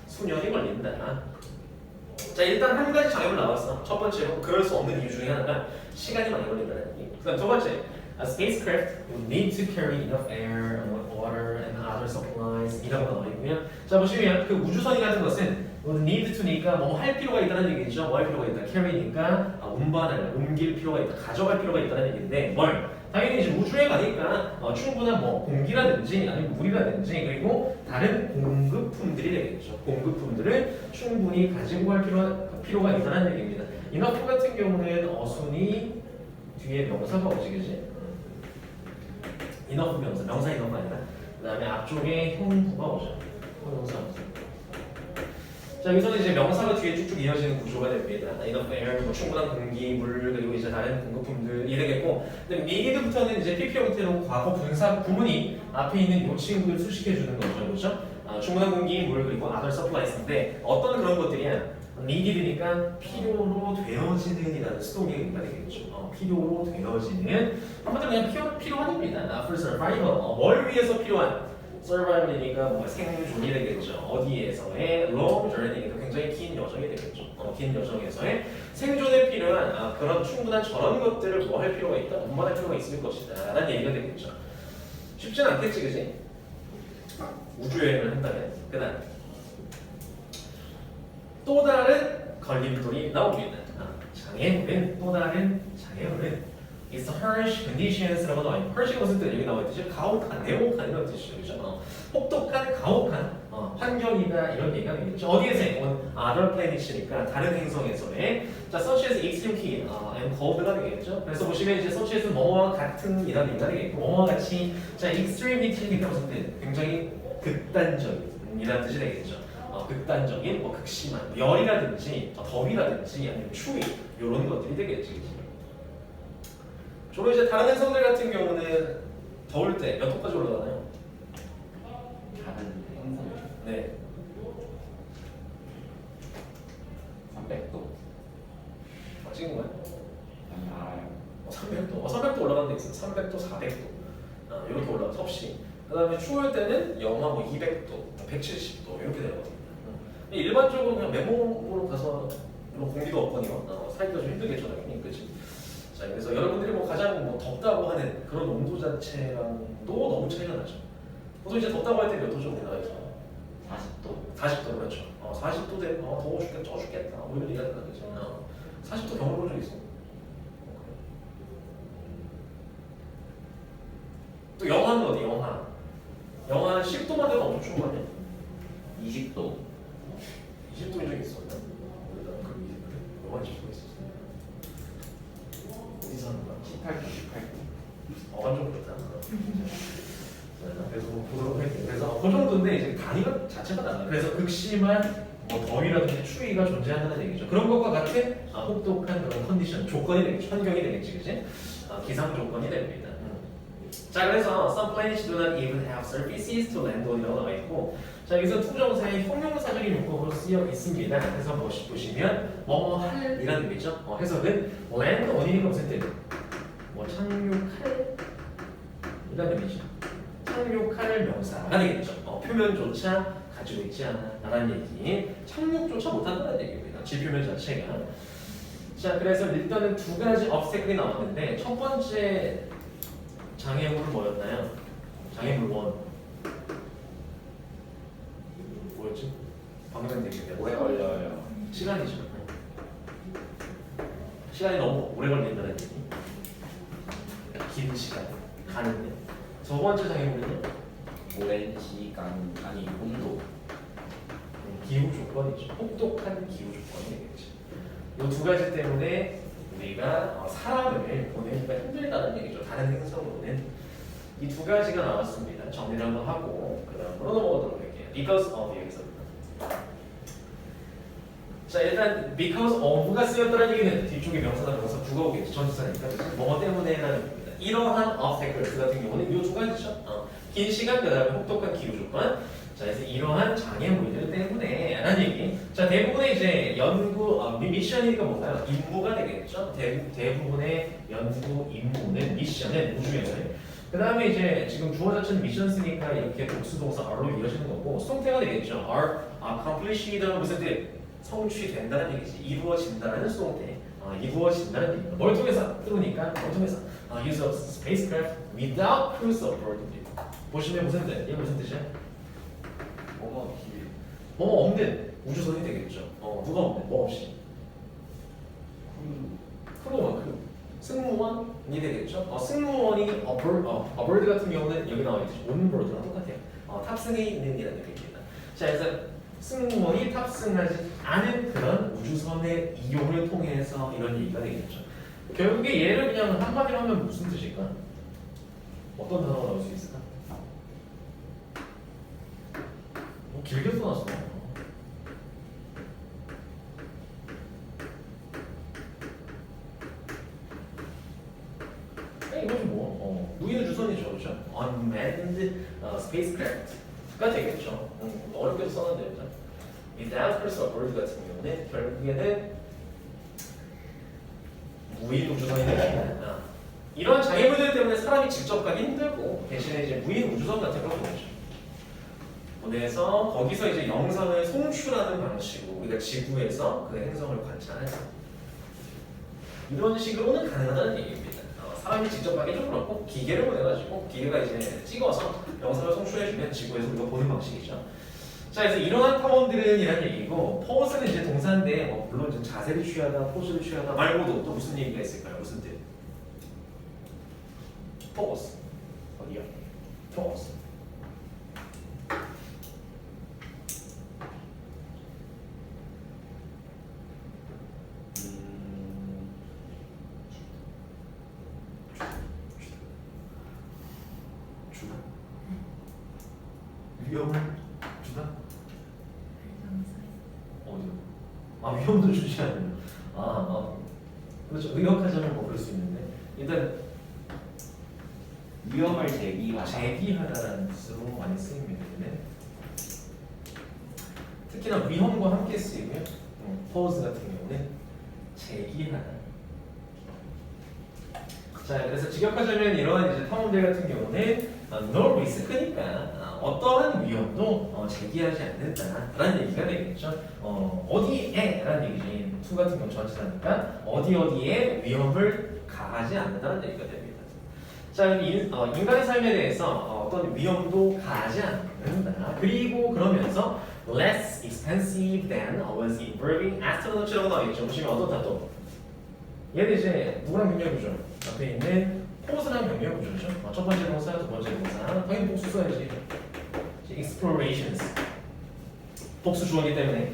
수년이 걸린다. 자, 일단 한 가지 장애물 나왔어. 첫 번째로 그럴 수 없는 이유 중에 하나가 시간이 많이 걸린다는 얘기. 그다음 두 번째, a spacecraft will need to carry enough air, water, and other supplies 이라고 나와 있고요. 자, 보시면 그 우주선이라는 것은 need to니까 뭐 할 필요가 있다는 얘기죠. 뭐 할 필요가 있다. carry니까 운반할, 옮길 필요가 있다, 가져갈 필요가 있다는 얘기인데 뭘? 당연히 이제 우주에 가니까 충분한 뭐 공기라든지 아니면 물이라든지 그리고 다른 공급품들이 되겠죠. 공급품들을 충분히 가지고 갈 필요가 있다는 얘기입니다. enough 같은 경우는 어순이 뒤에 명사가 오지, 그지? enough 명사 enough 아니라 그 다음에 앞쪽에 형부가 오죠. 형용사. 자, 여기서는 이제 명사가 뒤에 쭉쭉 이어지는 구조가 됩니다. enough air, 뭐 충분한 공기, 물, 그리고 이제 다른 공급품들이 되겠고, 근데 need부터는 이제 PP 형태로 과거 분사 구문이 앞에 있는 이 친구들 수식해 주는 거죠, 그렇죠? 충분한 공기, 물, 그리고 other supplies인데 어떤 그런 것들이야? needed니까 필요로 되어지는이라는 수동의가 되겠죠. 필요로 되어지는 한마디로 그냥 필요한입니다. for survival, 뭘 위해서 필요한? survival이니까 뭐 생존이 되겠죠. 어디에서의 long journey니까 굉장히 긴 여정이 되겠죠. 긴 여정에서의 생존에 필요한 그런 충분한 저런 것들을 뭐 할 필요가 있다, 운반할 필요가 있을 것이다 라는 얘기가 되겠죠. 쉽진 않겠지, 그지? 우주여행을 한다면. 그 다음 또 다른 걸림돌이 나옵니다. 장애물은 또 다른 장애물은 It's harsh conditions라고 나와 있는. harsh가 무슨 뜻? 여기 나와 있듯이 가혹한, 냉혹한 이런 뜻이죠, 그렇죠? 혹독한, 가혹한 환경이다 이런 얘기가 되겠죠. 어디에서? other planets니까 다른 행성에서의. 자, such as extreme heat and cold가 되겠죠. 그래서 보시면 이제 such as 뭐와 같은 이런 얘기가 되겠고, 뭐와 같이. 자, extreme heat니까 무슨 뜻? 굉장히 극단적인 이라는 뜻이 되겠죠. 극단적인, 뭐 극심한 열이라든지 더위라든지 아니면 추위 이런 것들이 되겠지. 주로 이제 다른 행성들 같은 경우는 더울 때 몇 도까지 올라가나요? 다른 행성. 네. 300도. 찍은 거야? 아니, 알아요. 300도. 300도 올라가는 데 있어. 300도, 400도. 이렇게 올라가. 섭씨. 그다음에 추울 때는 영하 뭐 200도, 170도 이렇게 내려가요. 일반적으로 그냥 맨몸으로 가서 공기도 없거니와 살기가 좀 힘들겠죠, 당연히, 그렇지? 자, 그래서 여러분들이 뭐 가장 뭐 덥다고 하는 그런 온도 자체랑도 너무 차이가 나죠. 보통 이제 덥다고 할 때 몇 도죠, 우리나라에서? 40도. 40도, 그렇죠. 40도 되면 더워 죽겠다, 쪄 죽겠다, 뭐 이런 얘기가 나는 거죠. 40도 경험해본 적 있어? 또 영하는 어디? 영하 10도만 되면 엄청 추운 거 아니야? 20도. 20도인 적 있었나? 영하 20도 있었어. 어디서 하는 거야? 18도, 18도. 완전 그렇다. 그래서 뭐 보도록 할게요. 그래서 그 정도인데 이제 단위가 자체가 달라요. 그래서 극심한 뭐 더위라든지 추위가 존재한다는 얘기죠. 그런 것과 같은 혹독한 그런 컨디션, 조건이 되겠지, 환경이 되겠지, 그지? 기상 조건이 됩니다. 자, 그래서 some planets do not even have surfaces to land on이라고 나와 있고, 자, 여기서 투정사의 형용사적인 용법으로 쓰여 있습니다. 그래서 보시면 뭐뭐 할이라는 의미죠. 해석은 land on이니까 무슨 뜻? 뭐 착륙할 이라는 의미죠. 착륙할 명사가 되겠죠. 표면조차 가지고 있지 않아 라는 얘기. 착륙조차 못한다는 얘기입니다. 지표면 자체가. 자, 그래서 일단은 두 가지 obstacle이 나왔는데 첫 번째 장애물은 뭐였나요? 장애물 1 뭐였지? 방금 얘기했는데 오래 걸려요. 시간이죠. 시간이 너무 오래 걸린다는 얘기. 긴 시간 가는데 두 번째 장애물은요? 오랜 시간 아니 온도. 기후 조건이죠. 혹독한 기후 조건이 되겠죠. 이 두 가지 때문에 우리가 사람을 보내기가 힘들다는 얘기죠. 다른 행성으로는 이 두 가지가 나왔습니다. 정리를 한번 하고 그 다음으로 넘어가도록 할게요. Because of 여기서. 자, 일단 because of가 쓰였다는 얘기는 뒤쪽에 명사나 명사 부가 오겠죠. 전치사니까 뭐 때문에라는 겁니다. 이러한 obstacles 같은 경우는 이 두 가지죠. 긴 시간 그다음에 혹독한 기후 조건. 자, 그래서 이러한 장애물들 때문에 라는 얘기. 자, 대부분의 이제 연구 미션이니까 뭔가요? 임무가 되겠죠. 대부분의 연구 임무는 미션은 우주여행. 그 다음에 이제 지금 주어 자체는 미션 쓰니까 이렇게 복수동사 R로 이어지는 거고 수동태가 되겠죠. R accomplished는 무슨 뜻? 성취된다는 얘기지. 이루어진다는 수동태. 이루어진다는 얘기입니다. 뭘 통해서? 들어오니까 뭘 통해서? Use of spacecraft without crews aboard. 보시면 무슨 뜻? 이게 무슨 뜻이야? 뭐가 없이. 뭐 없는 우주선이 되겠죠. 누가 없는? 뭐 없이. 크루만 크루. 승무원이 되겠죠. 승무원이 aboard 같은 경우는 여기 나와 있듯이 onboard랑 똑같아요. 탑승해 있는 이라는 얘기입니다. 자, 그래서 승무원이 탑승하지 않은 그런 우주선의 이용을 통해서 이런 얘기가 되겠죠. 결국에 얘를 그냥 한마디로 하면 무슨 뜻일까? 어떤 단어가 나올 수 있을까? 길게 써놨어. 이거지 뭐. 무인 주선이죠, 그렇죠? Unmanned spacecraft가 되겠죠. 어렵게 써놨는데, 그죠? Without crews aboard 같은 경우는 결국에는 무인 우주선이 되겠다. 이런 장애물들 때문에 사람이 직접 가기 힘들고 대신에 이제 무인 우주선 같은 걸 보내죠. 보내서 거기서 이제 영상을 송출하는 방식으로 우리가 지구에서 그 행성을 관찰해서 이런 식으로는 가능하다는 얘기입니다. 사람이 직접 가기 좀 그렇고 기계를 보내가지고 기계가 이제 찍어서 영상을 송출해주면 지구에서 우리가 보는 방식이죠. 자, 그래서 이러한 탐험들은 이란 얘기고 포즈는 이제 동사인데 물론 이제 자세를 취하다, 포즈를 취하다 말고도 또 무슨 얘기가 있을까요? 무슨 뜻? 포즈 어디야? 포즈. 주다? 위험을 주다? 어디요? 위험도 주지 않아요. 그렇죠. 의역하자면 뭐 그럴 수 있는데 일단 위험을 제기하다. 제기하다라는 뜻으로 많이 쓰입니다. 근데 특히나 위험과 함께 쓰이고요. 포즈 같은 경우는 제기하다. 자, 그래서 직역하자면 이런 이제 탐험들 같은 경우는 no risk니까 어떠한 위험도 제기하지 않는다라는 얘기가 되겠죠. 어디에라는 얘기지. to 같은 경우 전치사니까 어디에 위험을 가하지 않는다는 얘기가 됩니다. 자, 인간의 삶에 대해서 어떤 위험도 가하지 않는다. 그리고 그러면서 less expensive than was involving astronauts라고 나와있죠. 보시면 어떻다 또. 얘는 이제 누구랑 병렬구조? 앞에 있는 포즈랑 병렬구조죠. 첫 번째 동사, 두 번째 동사. 당연히 복수 써야지. explorations. 복수 주어이기 때문에.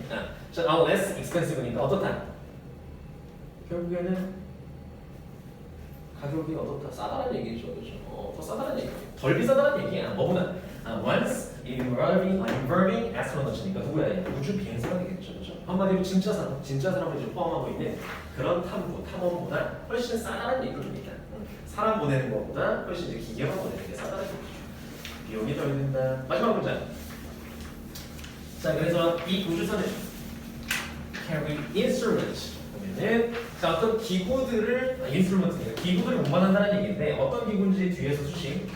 자, less expensive니까 어떻다? 결국에는 가격이 어떻다? 싸다는 얘기죠, 그렇죠? 더 싸다는 얘기. 덜 비싸다는 얘기야. 뭐보다 once involving astronauts니까 누구야? 우주 비행사가 되겠죠, 그렇죠? 한마디로 진짜 사람을 이제 포함하고 있는 그런 탐험보다 훨씬 싸다는 얘기입니다. 사람 보내는 것보다 훨씬 이제 기계만 보내는 게 싸다는 거죠. 비용이 덜 든다. 마지막 문장. 자, 그래서 이 우주선은 carry instruments 보면은 자 어떤 기구들을 인스트루먼트 기구들을 운반한다는 얘기인데 어떤 기구인지 뒤에서 수식.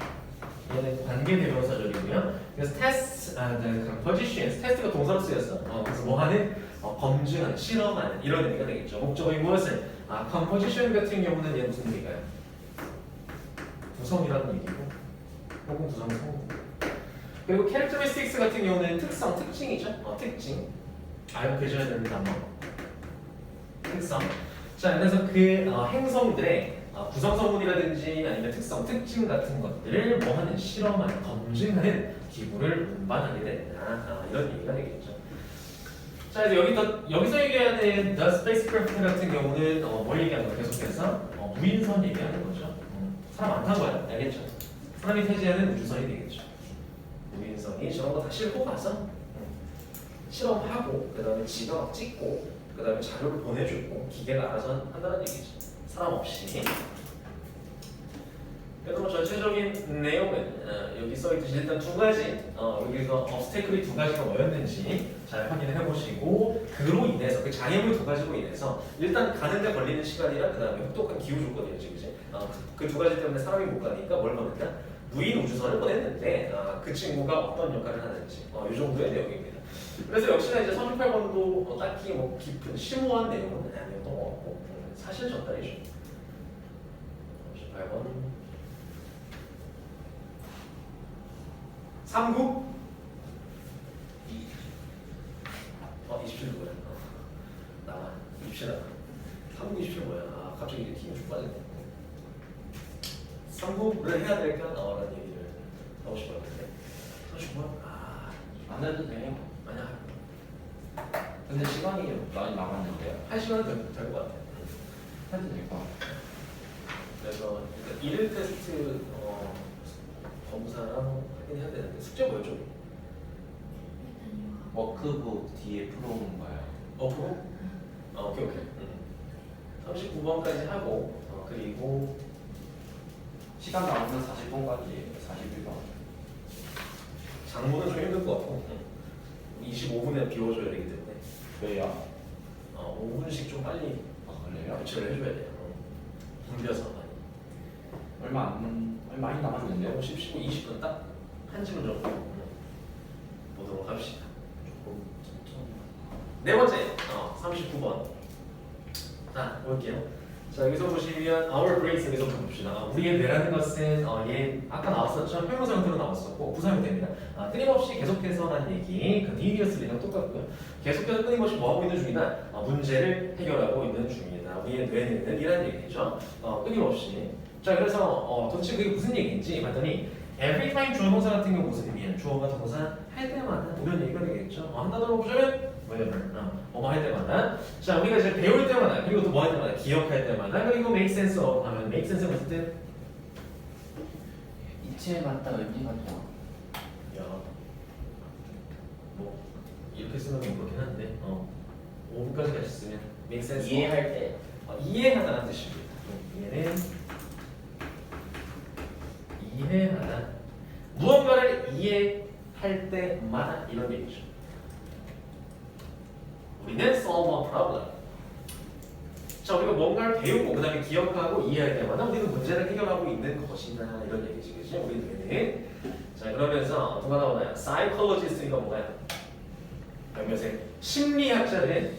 얘는 관계대명사절이고요. 그래서 테스트, compositions, 테스트가 동사로 쓰였어. 그래서 뭐 하는? 검증하는, 실험하는 이런 의미가 되겠죠. 목적이 무엇을? composition 같은 경우는 얘 무슨 의미가요? 구성이라는 얘기고, 혹은 구성성. 그리고 characteristics 같은 경우는 특성, 특징이죠. 특징. 알고 계셔야 되는 단어. 특성. 자, 그래서 그 행성들의 구성성분이라든지 아니면 특성, 특징 같은 것들을 뭐 하는 실험하는, 검증하는 기구를 운반하게 된다. 이런 얘기가 되겠죠. 자, 이제 여기서 얘기하는 the spacecraft 같은 경우는 뭘 얘기하는 거예요? 계속해서 무인선 얘기하는 거죠. 사람 안 탄 거야, 알겠죠? 사람이 타지하는 우주선이 되겠죠. 무인선이 저런 거 다 싣고 가서 실험하고 그 다음에 지가 막 찍고 그 다음에 자료를 보내주고 기계가 알아서 한다는 얘기죠. 사람 없이. 그래서 뭐 전체적인 내용은 여기 써있듯이 일단 두 가지 여기서 obstacle이 두 가지가 뭐였는지 잘 확인을 해보시고 그로 인해서 그 장애물 두 가지로 인해서 일단 가는데 걸리는 시간이랑 그 다음에 혹독한 기후 조건이었지, 그지? 그 두 가지 때문에 사람이 못 가니까 뭘 보냈다? 무인 우주선을 보냈는데 그 친구가 어떤 역할을 하는지 이 정도의 내용입니다. 그래서 역시나 이제 38번도 딱히 뭐 깊은 심오한 내용은 아니었던 것 같고 사실 전달이죠. 38번 39 27 뭐야? 나와 27 나와 39, 27 뭐야? 갑자기 이렇게 힘이 쭉 빠졌네. 39를 해야 될까? 나와라는 얘기를 하고 싶었는데 39번? 안 해도 돼요. 아니야. 근데 시간이 많이 남았는데요. 1시간은 될 것 같아. 해도 될 것 같아요. 그래서 일일 테스트 검사랑 확인해야 되는데 숙제 뭐였죠? 워크북 뒤에 풀어오는 거예요. 프로? 오케이. 39번까지 하고 그리고 시간 남으면 40분까지 41번. 장모는 좀 힘들 것 같고 25분에 비워줘야 되기 때문에 왜요? 5분씩 좀 빨리 그래요? 교체를 해줘야 돼요. 붐벼서 많이. 많이 남았는데요. 10, 15, 20분 딱 한 시간 정도 보도록 합시다. 네 번째 39번. 자 볼게요. 자 여기서 보시면 our brains 여기서부터 봅시다. 우리의 뇌라는 것은 얘 아까 나왔었죠. 형용사 형태로 나왔었고 부사 형태입니다. 끊임없이 계속해서라는 얘기 그 previously랑 똑같고요. 계속해서 끊임없이 뭐 하고 있는 중이다. 문제를 해결하고 있는 중이다. 우리의 뇌는 이라는 얘기죠. 끊임없이. 자 그래서 도대체 그게 무슨 얘기인지 봤더니 every time 주어 동사 같은 경우 무슨 의미예요? 주어가 동사 할 때마다 이런 얘기가 되겠죠. 한 단어로 보자면 whenever 뭐뭐 할 때마다. 자 우리가 이제 배울 때마다 그리고 또 뭐 할 때마다 기억할 때마다 그리고 make sense of 하면 make sense of 때 이치에 맞다 의미가 좀. 뭐 이렇게 쓰면 그렇긴 한데 5분까지 같이 쓰면 make sense 이해할 때. 이해하다는 뜻입니다. 얘는 이해하다. 무언가를 이해할 때마다 이런 얘기죠. 우리는 solve a problem. 자, 우리가 뭔가를 배우고 그 다음에 기억하고 이해할 때마다 우리는 문제를 해결하고 있는 것이다. 이런 얘기지, 그죠? 우리는. 자, 그러면서 누가 나오나요? psychologist가 뭔가요? 몇몇의 심리학자는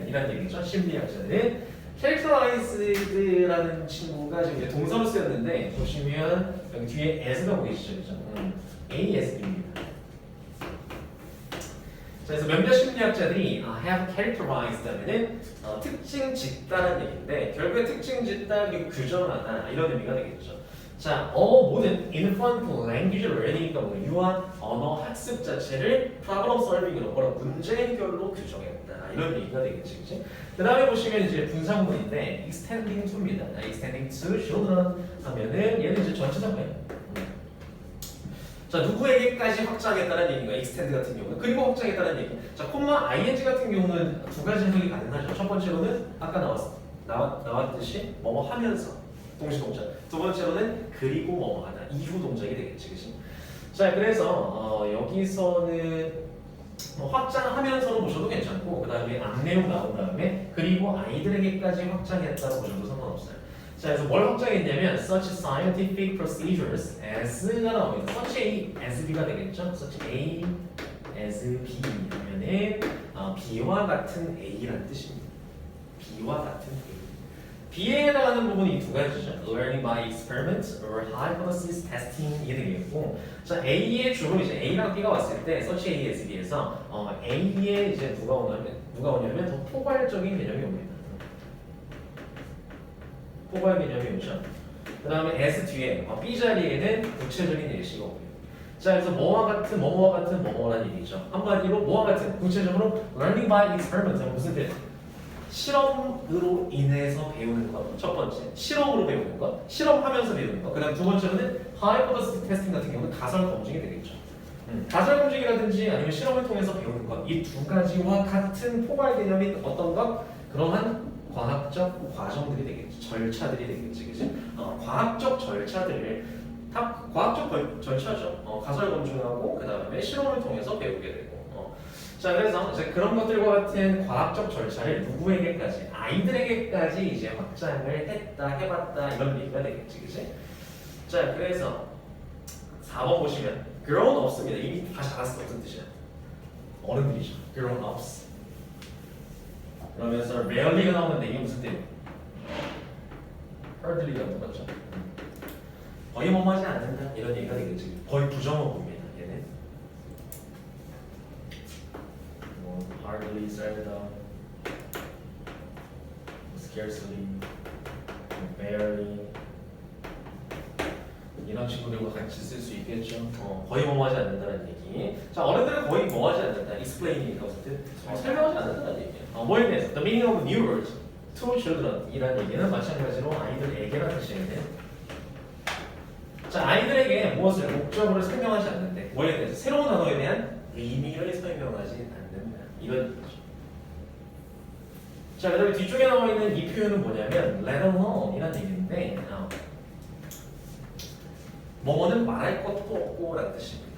이란 얘기죠. 심리학자는 characterized라는 친구가 지금 이제 동사로 쓰였는데 보시면 여기 뒤에 as가 보이시죠, 그죠? AS입니다. 자, 그래서 몇몇 심리학자들이 have characterized 하면은 특징 짓다라는 얘기인데 결국에 특징 짓다 그리고 규정하다 이런 의미가 되겠죠. 자, 모든 infant language learning이니까 뭐 유한 언어 학습 자체를 problem solving으로 뭐라 문제 해결로 규정했다 이런 얘기가 되겠지, 그치? 그 다음에 보시면 이제 분사구문인데 extending to입니다. extending to children 하면은 얘는 이제 전체적이에요. 자, 누구에게까지 확장했다는 얘기가 extend 같은 경우는 그리고 확장했다는 얘기. 자, 콤마 ing 같은 경우는 두 가지 해석이 가능하죠. 첫 번째로는 아까 나왔듯이 뭐뭐 하면서 동시 동작. 두 번째로는 그리고 뭐뭐하다. 이후 동작이 되겠지, 그렇지? 자, 그래서 여기서는 확장하면서로 보셔도 괜찮고, 그 다음에 앞내용 나온 다음에 그리고 아이들에게까지 확장했다고 보셔도 상관없어요. 자, 그래서 뭘 확장했냐면 such scientific procedures as가 나옵니다. such A as B가 되겠죠? such A as B 하면은 B와 같은 A라는 뜻입니다. B와 같은 A. B에 해당하는 부분이 이 두 가지죠. Learning by experiment or hypothesis testing 이게 되겠고, 자 A에 주로 이제 A랑 B가 왔을 때 such A as B에서 A에 이제 누가 오냐면 더 포괄적인 개념이 옵니다. 포괄 개념이 오죠. 그 다음에 S 뒤에 B 자리에는 구체적인 예시가 오고요. 자, 그래서 뭐와 같은 뭐뭐와 같은 뭐뭐라는 얘기죠. 한마디로 뭐와 같은 구체적으로 learning by experiment 무슨 뜻? 실험으로 인해서 배우는 것. 첫 번째, 실험으로 배우는 것, 실험하면서 배우는 것. 그다음 두 번째로는 hypothesis testing 같은 경우는 가설 검증이 되겠죠. 가설 검증이라든지 아니면 실험을 통해서 배우는 것, 이 두 가지와 같은 포괄 개념이 어떤 것? 그러한 과학적 과정들이 되겠지, 절차들이 되겠지, 그지? 과학적 절차들을 과학적 절차죠. 가설 검증하고 그 다음에 실험을 통해서 배우게 되고. 자, 그래서 이제 그런 것들과 같은 과학적 절차를 누구에게까지, 아이들에게까지 이제 확장을 했다, 해봤다 이런 얘기가 되겠지, 그지? 자, 그래서 4번 보시면 grown ups입니다. 이미 다 잘았어. 무슨 뜻이야? 어른들이죠. grown ups. 그러면서 rarely가 나오는데 이게 무슨 뜻이에요? hardly가 똑같죠. 거의 뭐하지 않는다 이런 얘기가 되겠지. 거의 부정어구입니다. 얘는 뭐 hardly, seldom, scarcely, barely 이런 친구들과 같이 쓸 수 있겠죠. 거의 뭐하지 않는다는 얘기. 자, 어른들은 거의 뭐하지 않는다. explain이니까 무슨 뜻? 설명하지 않는다는 얘기예요. 뭐에 대해서? The meaning of new words to children 이라는 얘기는 마찬가지로 아이들에게라는 뜻이는데, 자, 아이들에게 무엇을 목적으로 설명하지 않는데 뭐에 대해서? 새로운 단어에 대한 의미를 설명하지 않는다 이런 얘기죠. 자, 그 다음에 뒤쪽에 나와 있는 이 표현은 뭐냐면 let alone 이라는 얘기인데 뭐뭐는 말할 것도 없고 라는 뜻입니다.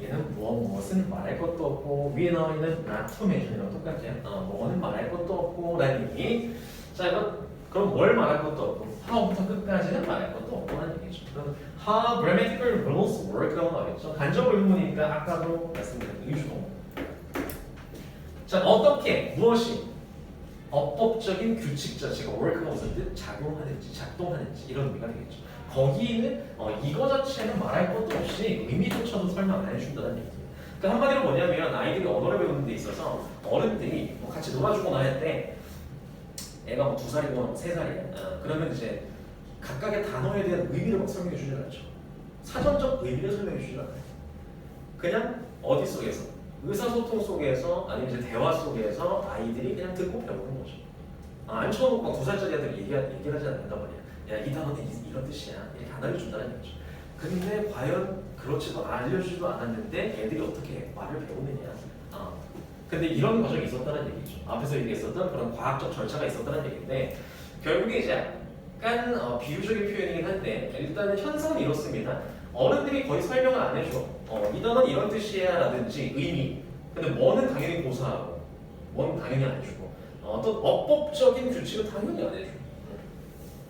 얘는 무엇은 말할 것도 없고, 위에 나와 있는 not to mention이랑 똑같아요. 뭐뭐는 말할 것도 없고 라는 얘기. 자, 그럼 뭘 말할 것도 없고, 하부터 끝까지는 말할 것도 없고 라는 얘기죠. 그럼 how grammatical rules work라고 나오겠죠. 간접 의문이니까 아까도 말씀드린 의주동. 자, 어떻게 무엇이 어법적인 규칙 자체가 work가 무슨 뜻? 작용하는지 작동하는지 이런 의미가 되겠죠. 거기는 이거 자체는 말할 것도 없이 의미조차도 설명 안 해준다는 얘기죠. 그러니까 한마디로 뭐냐면 아이들이 언어를 배우는 데 있어서 어른들이 같이 놀아주거나 할 때 애가 뭐 2살이거나 3살이야. 그러면 이제 각각의 단어에 대한 의미를 막 설명해 주지 않죠. 사전적 의미를 설명해 주지 않아요. 그냥 어디 속에서 의사소통 속에서 아니면 이제 대화 속에서 아이들이 그냥 듣고 배우는 거죠. 앉혀놓고 막 2살짜리 애들 얘기를 하지 않는단 말이야. 야, 이 단어는 이런 뜻이야. 이렇게 안 알려준다는 얘기죠. 근데 과연 그렇지도 알려주지도 않았는데 애들이 어떻게 말을 배우느냐. 근데 이런 과정이 있었다는 얘기죠. 앞에서 얘기했었던 그런 과학적 절차가 있었다는 얘기인데 결국에 이제 약간 비유적인 표현이긴 한데 일단은 현상은 이렇습니다. 어른들이 거의 설명을 안 해줘. 이 단어는 이런 뜻이야 라든지 의미. 근데 뭐는 당연히 고사하고 뭐는 당연히 안 해주고 또 어법적인 규칙은 당연히 안 해줘.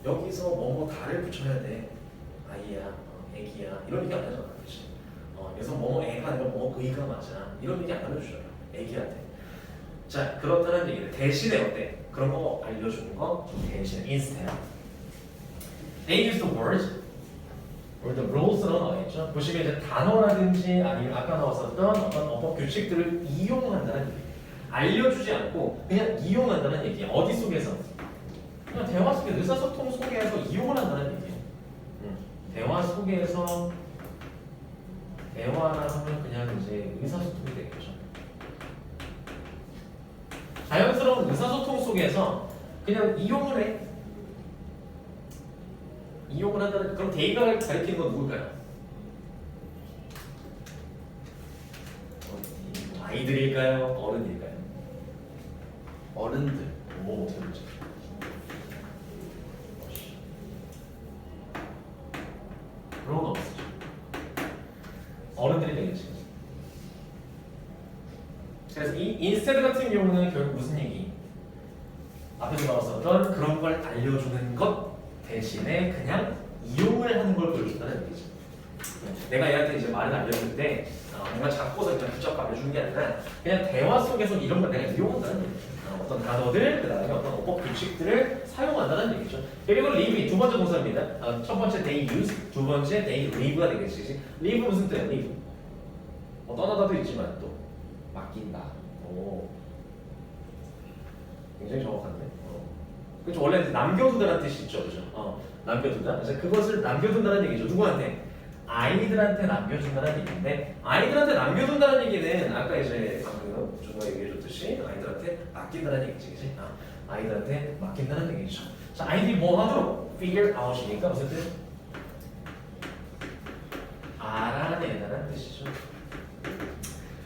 여기서 뭐뭐 다를 붙여야 돼. 아이야, 애기야 이런 얘기 안 하잖아. 그렇지? 그래서 뭐뭐 애가 아니라 뭐뭐 의가 맞아. 이런 얘기 안 알려줘요. 애기한테. 자, 그렇다는 얘기를 대신에 어때? 그런 거 알려주는 거 대신 instead. They use the words or the rules라고 나와있죠. 보시면 이제 단어라든지 아니면 아까 나왔었던 어떤 어법 규칙들을 이용한다는 얘기. 알려주지 않고 그냥 이용한다는 얘기. 어디 속에서? 그냥 대화 속에 의사소통 속에서 이용을 한다는 얘기예요. 대화 속에서 대화라 하면 그냥 이제 의사소통이 되겠죠. 자연스러운 의사소통 속에서 그냥 이용을 해. 이용을 한다는 그럼 데이가 가리키는 건 누굴까요? 아이들일까요? 어른일까요? 어른들. 오, 어떻게 보지? 그래서 이 instead 같은 경우는 결국 무슨 얘기? 앞에서 나왔었던 그런 걸 알려주는 것 대신에 그냥 이용을 하는 걸 보여준다는 얘기죠. 내가 얘한테 이제 말을 알려줄 때 뭔가 잡고서 그냥 붙잡고 알려주는 게 아니라 그냥 대화 속에서 이런 걸 내가 이용한다는 얘기죠. 어떤 단어들, 그 다음에 어떤 어법 규칙들을 사용한다는 얘기죠. 그리고 live이 두 번째 동사입니다. 첫 번째 they use, 두 번째 they live가 되겠지. live 무슨 뜻이야? live. 떠나다도 있지만 또 맡긴다. 오. 굉장히 정확한데. 그렇죠. 원래 남겨두다라는 뜻이 있죠, 그죠? 남겨두다. 그래서 그것을 남겨둔다는 얘기죠. 누구한테? 아이들한테 남겨준다는 얘기인데, 아이들한테 남겨둔다는 얘기는 아까 이제 방금 준호가 얘기해줬듯이 아이들한테 맡긴다는 얘기지, 그지? 아이들한테 맡긴다는 얘기죠. 자, 아이들이 뭐 하도록? figure out이니까 무슨 뜻? 알아내다라는 뜻이죠.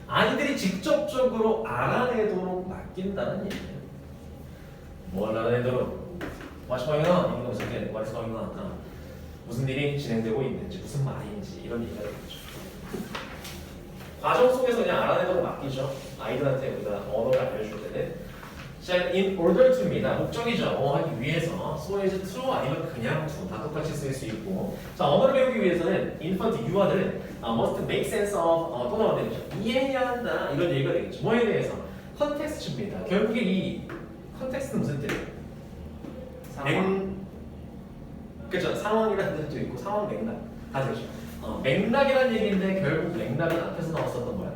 아이들이 직접적으로 알아내도록 맡긴다는 얘기예요. 뭘 알아내도록? What's going on? 이거 무슨 뜻? What's going on? 무슨 일이 진행되고 있는지, 무슨 말인지 이런 얘기가 되겠죠. 과정 속에서 그냥 알아내도록 맡기죠. 아이들한테 우리가 언어를 알려줄 때는. 자, in order to입니다. 목적이죠. 하기 위해서. so is to 아니면 그냥 to 다 똑같이 쓸 수 있고. 자, 언어를 배우기 위해서는 infant 유아들은 must make sense of 또 나와야 되죠. 이해해야 한다 이런 얘기가 되겠죠. 뭐에 대해서? 컨텍스트입니다. 결국에 이 컨텍스트는 무슨 뜻이에요? 그렇죠. 상황이라는 뜻도 있고 상황 맥락 다 되죠. 맥락이라는 얘기인데 결국 맥락은 앞에서 나왔었던 거야.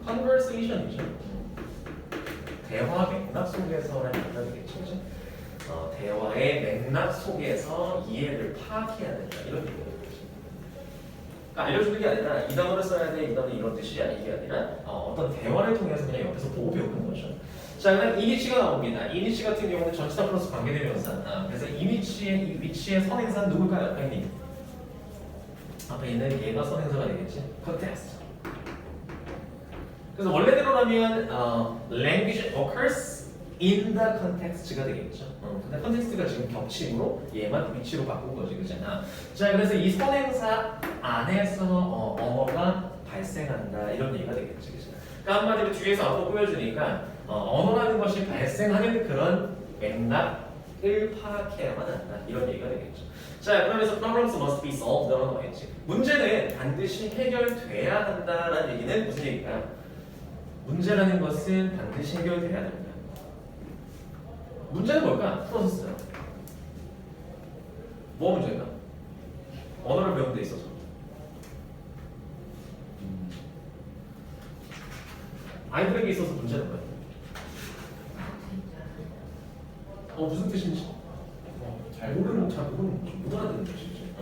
conversation이죠. 대화 맥락 속에서라는 얘기가 되겠죠. 그죠? 대화의 맥락 속에서 이해를 파악해야 된다. 이런 얘기가 되겠죠. 그러니까 알려주는 게 아니라 이 단어를 써야 돼, 이 단어는 이런 뜻이야 이게 아니라 어떤 대화를 통해서 그냥 옆에서 보고 배우는 거죠. 자, 그다음 이니치가 나옵니다. 이니치 같은 경우는 전치사 플러스 관계대명사. 그래서 이니치의 이 위치의 선행사는 누굴까요? 앞에 있는 앞에 있는 얘가 선행사가 되겠지. context. 그래서 원래대로라면 language occurs in the context가 되겠죠. 근데 context가 지금 겹침으로 얘만 위치로 바꾼 거지, 그잖아. 자, 그래서 이 선행사 안에서 언어가 발생한다 이런 얘기가 되겠지, 그죠? 그러니까 한마디로 뒤에서 앞으로 보여주니까 언어라는 것이 발생하는 그런 맥락을 파악해야만 한다 이런 얘기가 되겠죠. 자, 그러면서 problems must be solved라고 나와있지. 문제는 반드시 해결돼야 한다라는 얘기는 무슨 얘기일까요? 문제라는 것은 반드시 해결돼야 됩니다. 문제는 뭘까? 풀어서 써요. 뭐가 문제일까? 언어를 배우는 데 있어서 아이들에게 있어서 문제는 뭐야? 무슨 뜻인지 잘 모르는 못 알아듣는 뜻이지.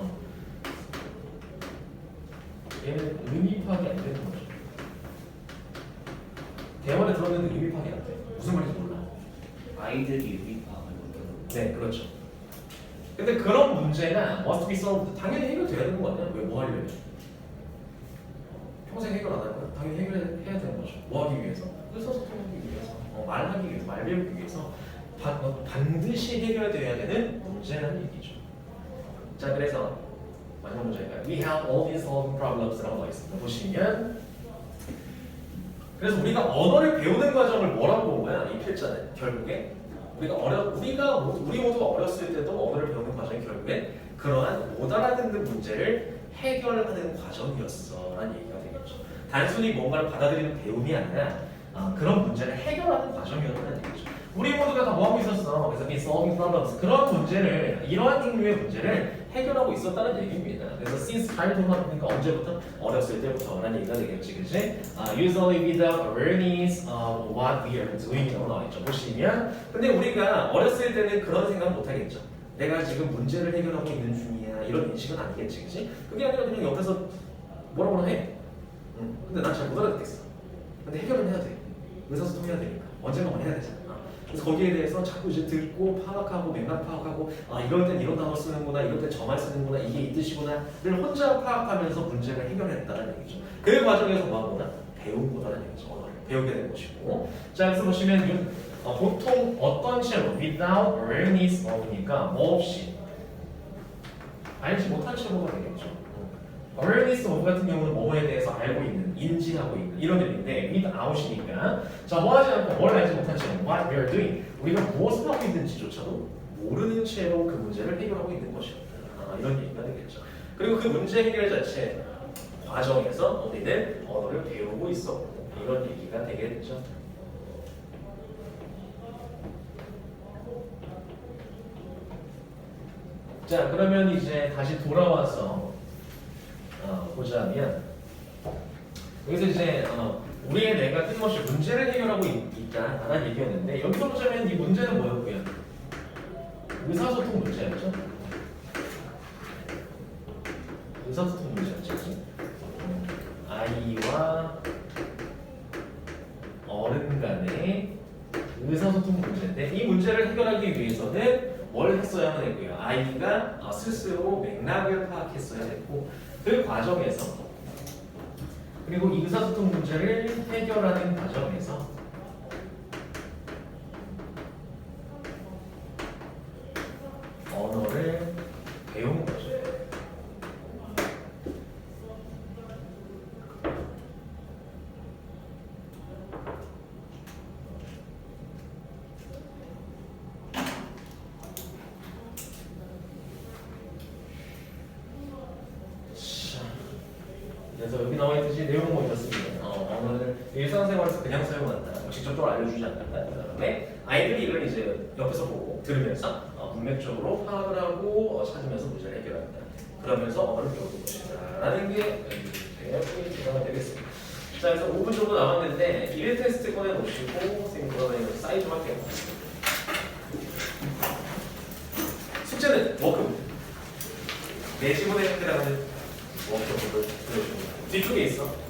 얘는 의미 파악이 안 되는 거죠. 대화를 들었는데 의미 파악이 안 돼. 무슨 말인지 몰라. 아이들이 의미 파악을 못하는. 네, 그렇죠. 근데 그런 문제가 must be solved 당연히 해결돼야 되는 거 아니야? 왜 뭐 하려고? 평생 해결 안 할 거야? 당연히 해결해야 되는 거죠. 뭐 하기 위해서? 의사소통하기 위해서, 말하기 위해서, 말 배우기 위해서 반드시 해결돼야 되는 문제라는 얘기죠. 자, 그래서 마지막 문제가 We have all been solving problems라고 나와 있습니다. 보시면 그래서 우리가 언어를 배우는 과정을 뭐라고 본 거야? 이 필자는 결국에 우리 모두가 어렸을 때도 언어를 배우는 과정이 결국에 그러한 못 알아듣는 문제를 해결하는 과정이었어라는 얘기가 되겠죠. 단순히 뭔가를 받아들이는 배움이 아니라 그런 문제를 해결하는 과정이었다는 얘기죠. 우리 모두가 다 뭐하고 있었어? 그래서 be solving problems 그런 문제를 이러한 종류의 문제를 해결하고 있었다는 얘기입니다. 그래서 since childhood 그러니까 언제부터? 어렸을 때부터라는 얘기가 되겠지, 그치? Usually without awareness of what we are doing이라고 나와있죠. 보시면 근데 우리가 어렸을 때는 그런 생각 못 하겠죠. 내가 지금 문제를 해결하고 있는 중이야 이런 인식은 아니겠지, 그치? 그게 아니라 그냥 옆에서 뭐라고 해. 근데 난 잘 못 알아듣겠어. 근데 해결은 해야 돼. 의사소통해야 되니까 언젠가만 해야 되잖아. 그래서 거기에 대해서 자꾸 이제 듣고 파악하고 맥락 파악하고 이럴 땐 이런 단어 쓰는구나, 이럴 땐 저 말 쓰는구나, 이게 이 뜻이구나를 혼자 파악하면서 문제를 해결했다는 얘기죠. 그 과정에서 뭐하구나? 배운 거다라는 얘기죠. 언어를 배우게 된 것이고. 자, 그래서 보시면 보통 어떤 채로 without awareness of니까 뭐 없이 알지 못한 채로가 되겠죠. awareness of 같은 경우는 뭐에 대해서 알고 있는, 인지하고 있는 이런 의미인데 without이니까 자, 뭐 하지 않고 뭘 알지 못한 채 what we are doing 우리가 무엇을 하고 있는지조차도 모르는 채로 그 문제를 해결하고 있는 것이었다. 이런 얘기가 되겠죠. 그리고 그 문제 해결 자체 과정에서 우리는 언어를 배우고 있었고 이런 얘기가 되겠죠. 자, 그러면 이제 다시 돌아와서 보자면 여기서 이제 우리의 뇌가 끊임없이 문제를 해결하고 있다라는 얘기였는데 여기서 보자면 이 문제는 뭐였고요? 의사소통 문제였죠. 의사소통 문제였죠. 아이와 어른 간의 의사소통 문제인데 이 문제를 해결하기 위해서는 뭘 했어야만 했고요. 아이가 스스로 맥락을 파악했어야 했고 그 과정에서 그리고 이 의사소통 문제를 해결하는 과정에서 언어를 배운 거죠. 그래서 여기 나와 있듯이 내용은 뭐 이렇습니다. 언어를 일상생활에서 그냥 사용한다. 직접적으로 알려주지 않는다. 그다음에 아이들이 이걸 이제 옆에서 보고 들으면서 문맥적으로 파악을 하고 찾으면서 문제를 해결한다. 그러면서 언어를 배우는 것이다. 라는 게 포인트가 되겠습니다. 자, 그래서 5분 정도 남았는데 1회 테스트 꺼내놓으시고 선생님 그러면 사인 좀 할게요. 숙제는 워크북. 내 지문에 해당하는 워크북을 보여줍니다. 뒤쪽에 있어.